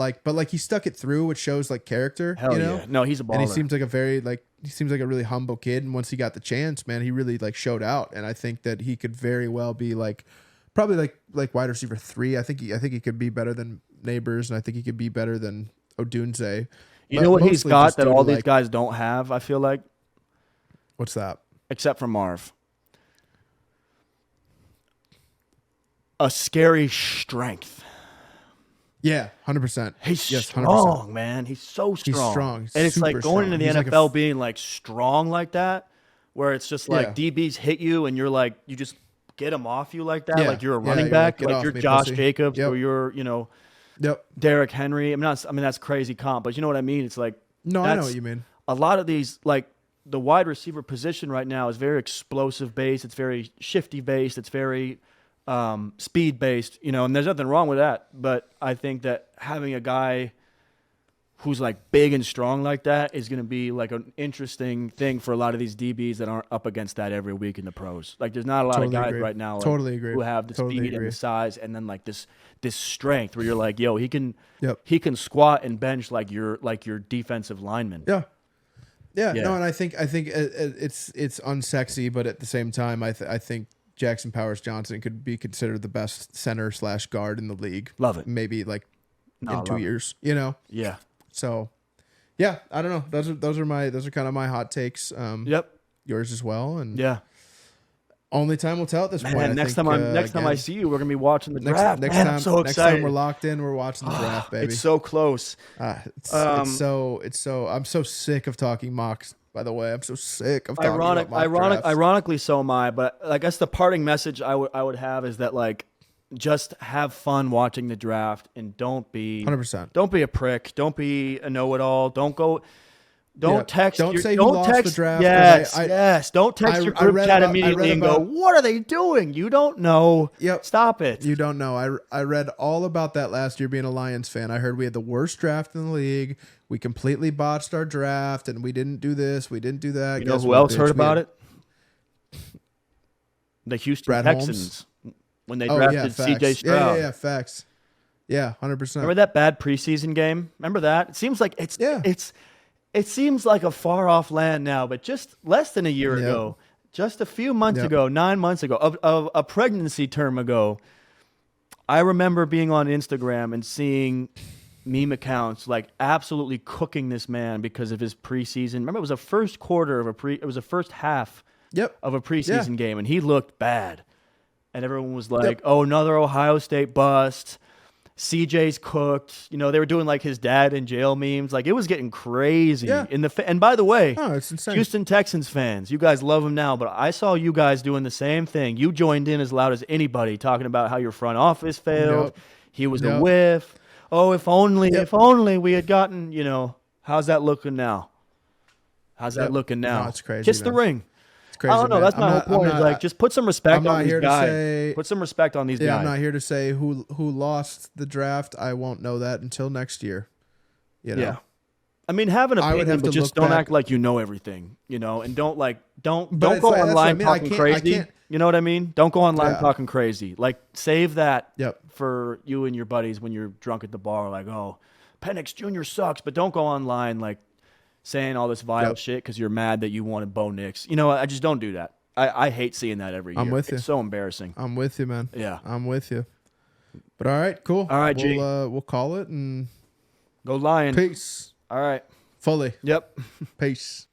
Speaker 2: he stuck it through, which shows like character.
Speaker 1: Hell yeah. No, he's a baller.
Speaker 2: And he seems like a really humble kid. And once he got the chance, man, he really like showed out. And I think that he could very well be like probably like wide receiver 3. I think he could be better than Neighbors, and I think he could be better than Odunze.
Speaker 1: You know what he's
Speaker 2: Mostly
Speaker 1: got
Speaker 2: just
Speaker 1: that
Speaker 2: due to,
Speaker 1: all these
Speaker 2: like-
Speaker 1: guys don't have, I feel like,
Speaker 2: What's that?
Speaker 1: except for Marv. A scary strength.
Speaker 2: Yeah, 100%.
Speaker 1: He's
Speaker 2: Yes, 100%.
Speaker 1: strong, man. He's so strong.
Speaker 2: strong. He's
Speaker 1: And it's like
Speaker 2: super
Speaker 1: going
Speaker 2: strong.
Speaker 1: into the
Speaker 2: He's like a
Speaker 1: NFL being like strong like that, where it's just like
Speaker 2: Yeah.
Speaker 1: DBs hit you and you're like, you just get them off you like that.
Speaker 2: Yeah.
Speaker 1: Like you're a
Speaker 2: Yeah,
Speaker 1: running
Speaker 2: you're
Speaker 1: back.
Speaker 2: like, "Get
Speaker 1: Like
Speaker 2: off
Speaker 1: you're
Speaker 2: me,
Speaker 1: Josh
Speaker 2: pussy."
Speaker 1: Jacobs
Speaker 2: Yep.
Speaker 1: or you're,
Speaker 2: Yep.
Speaker 1: Derrick Henry. I mean, that's crazy comp, but you know what I mean? It's like,
Speaker 2: No, I know
Speaker 1: that's-
Speaker 2: what you mean.
Speaker 1: a lot of these, like the wide receiver position right now is very explosive based. It's very shifty based. It's very speed based, and there's nothing wrong with that. But I think that having a guy who's like big and strong like that is going to be like an interesting thing for a lot of these DBs that aren't up against that every week in the pros. Like there's not a lot
Speaker 2: Totally
Speaker 1: of guys
Speaker 2: agree.
Speaker 1: right now like,
Speaker 2: Totally agree.
Speaker 1: who have the
Speaker 2: Totally
Speaker 1: speed
Speaker 2: agree.
Speaker 1: and the size and then like this strength where you're like, yo, he can
Speaker 2: Yep.
Speaker 1: squat and bench like your defensive lineman.
Speaker 2: Yeah. Yeah,
Speaker 1: Yeah.
Speaker 2: no, and I think it's unsexy, but at the same time, I think Jackson Powers Johnson could be considered the best center / guard in the league.
Speaker 1: Love it.
Speaker 2: Maybe like
Speaker 1: No, I
Speaker 2: in 2
Speaker 1: love it.
Speaker 2: years,
Speaker 1: Yeah.
Speaker 2: So, yeah, I don't know. Those are kind of my hot takes.
Speaker 1: Yep.
Speaker 2: Yours as well, and
Speaker 1: Yeah.
Speaker 2: only time will tell at this point.
Speaker 1: Man,
Speaker 2: I
Speaker 1: next
Speaker 2: think,
Speaker 1: time I see you, we're gonna be watching the
Speaker 2: next
Speaker 1: draft.
Speaker 2: next
Speaker 1: Man,
Speaker 2: time
Speaker 1: I'm so
Speaker 2: next
Speaker 1: excited.
Speaker 2: time we're locked in, we're watching the draft, baby.
Speaker 1: It's so close.
Speaker 2: It's so I'm so sick of talking mocks. By the way, I'm so sick of talking about mock drafts.
Speaker 1: Ironically, so am I. But I guess the parting message I would have is that like, just have fun watching the draft and don't be
Speaker 2: 100%.
Speaker 1: Don't be a prick. Don't be a know-it-all. Don't
Speaker 2: Yeah.
Speaker 1: text.
Speaker 2: Don't say who
Speaker 1: don't
Speaker 2: lost
Speaker 1: text,
Speaker 2: the draft, 'cause
Speaker 1: Yes,
Speaker 2: I-
Speaker 1: yes. Don't text
Speaker 2: I-
Speaker 1: your
Speaker 2: I
Speaker 1: group
Speaker 2: read
Speaker 1: chat
Speaker 2: about- I
Speaker 1: immediately
Speaker 2: read
Speaker 1: and go,
Speaker 2: about-
Speaker 1: "What are they doing? You don't know.
Speaker 2: Yep.
Speaker 1: Stop it."
Speaker 2: You don't know. I read all about that last year being a Lions fan. I heard we had the worst draft in the league. We completely botched our draft, and we didn't do this. We didn't do that.
Speaker 1: You know
Speaker 2: Guess
Speaker 1: who
Speaker 2: what,
Speaker 1: else
Speaker 2: bitch?
Speaker 1: heard
Speaker 2: We
Speaker 1: about
Speaker 2: had-
Speaker 1: it? The Houston
Speaker 2: Brad Holmes?
Speaker 1: Texans when they
Speaker 2: Oh
Speaker 1: drafted
Speaker 2: yeah,
Speaker 1: C.J.
Speaker 2: facts.
Speaker 1: Stroud.
Speaker 2: Yeah, facts. Yeah, 100%.
Speaker 1: Remember that bad preseason game? Remember that? It seems like
Speaker 2: Yeah.
Speaker 1: it seems like a far off land now, but just less than a year
Speaker 2: Yep.
Speaker 1: ago, just a few months
Speaker 2: Yep.
Speaker 1: ago, 9 months ago, of a pregnancy term ago, I remember being on Instagram and seeing meme accounts like absolutely cooking this man because of his preseason. Remember, it was a first quarter of it was a first half
Speaker 2: Yep.
Speaker 1: of a preseason game, and he looked bad. And everyone was like,
Speaker 2: Yep.
Speaker 1: "Oh, another Ohio State bust. CJ's cooked." They were doing like his dad in jail memes. Like it was getting crazy.
Speaker 2: Yeah.
Speaker 1: And by the way,
Speaker 2: Oh, it's insane.
Speaker 1: Houston Texans fans, you guys love him now, but I saw you guys doing the same thing. You joined in as loud as anybody, talking about how your front office failed.
Speaker 2: Yep.
Speaker 1: He was a
Speaker 2: Yep.
Speaker 1: whiff. Oh, if only
Speaker 2: Yep.
Speaker 1: we had gotten. How's that looking now? How's that
Speaker 2: Yep.
Speaker 1: looking now?
Speaker 2: No, it's crazy,
Speaker 1: Kiss the
Speaker 2: man.
Speaker 1: ring.
Speaker 2: It's crazy.
Speaker 1: I don't know.
Speaker 2: man.
Speaker 1: That's my
Speaker 2: I'm
Speaker 1: whole
Speaker 2: not- I'm
Speaker 1: point.
Speaker 2: not-
Speaker 1: Is like, just put some respect
Speaker 2: I'm not
Speaker 1: on these
Speaker 2: here to
Speaker 1: guys.
Speaker 2: say-
Speaker 1: Put some respect on these
Speaker 2: Yeah,
Speaker 1: guys.
Speaker 2: I'm not here to say who lost the draft. I won't know that until next year.
Speaker 1: Yeah. I mean, have an
Speaker 2: I would
Speaker 1: opinion,
Speaker 2: have
Speaker 1: but
Speaker 2: to
Speaker 1: just
Speaker 2: look
Speaker 1: don't
Speaker 2: back-
Speaker 1: act like you know everything, and don't
Speaker 2: But it's
Speaker 1: go
Speaker 2: like- that's what I
Speaker 1: online
Speaker 2: mean. I
Speaker 1: talking
Speaker 2: can't- I
Speaker 1: crazy.
Speaker 2: can't-
Speaker 1: You know what I mean? Don't go online
Speaker 2: Yeah.
Speaker 1: talking crazy. Like, save that
Speaker 2: Yep.
Speaker 1: for you and your buddies when you're drunk at the bar. Like, oh, Penix Jr. sucks, but don't go online like saying all this vile
Speaker 2: Yep.
Speaker 1: shit because you're mad that you wanted Bo Nix. I just don't do that. I hate seeing that every year.
Speaker 2: I'm with you.
Speaker 1: It's so embarrassing.
Speaker 2: I'm with you, man.
Speaker 1: Yeah.
Speaker 2: I'm with you. But all right, cool.
Speaker 1: All right, G.
Speaker 2: we'll call it and
Speaker 1: Go Lion.
Speaker 2: peace.
Speaker 1: All right.
Speaker 2: Fully.
Speaker 1: Yep.
Speaker 2: Peace.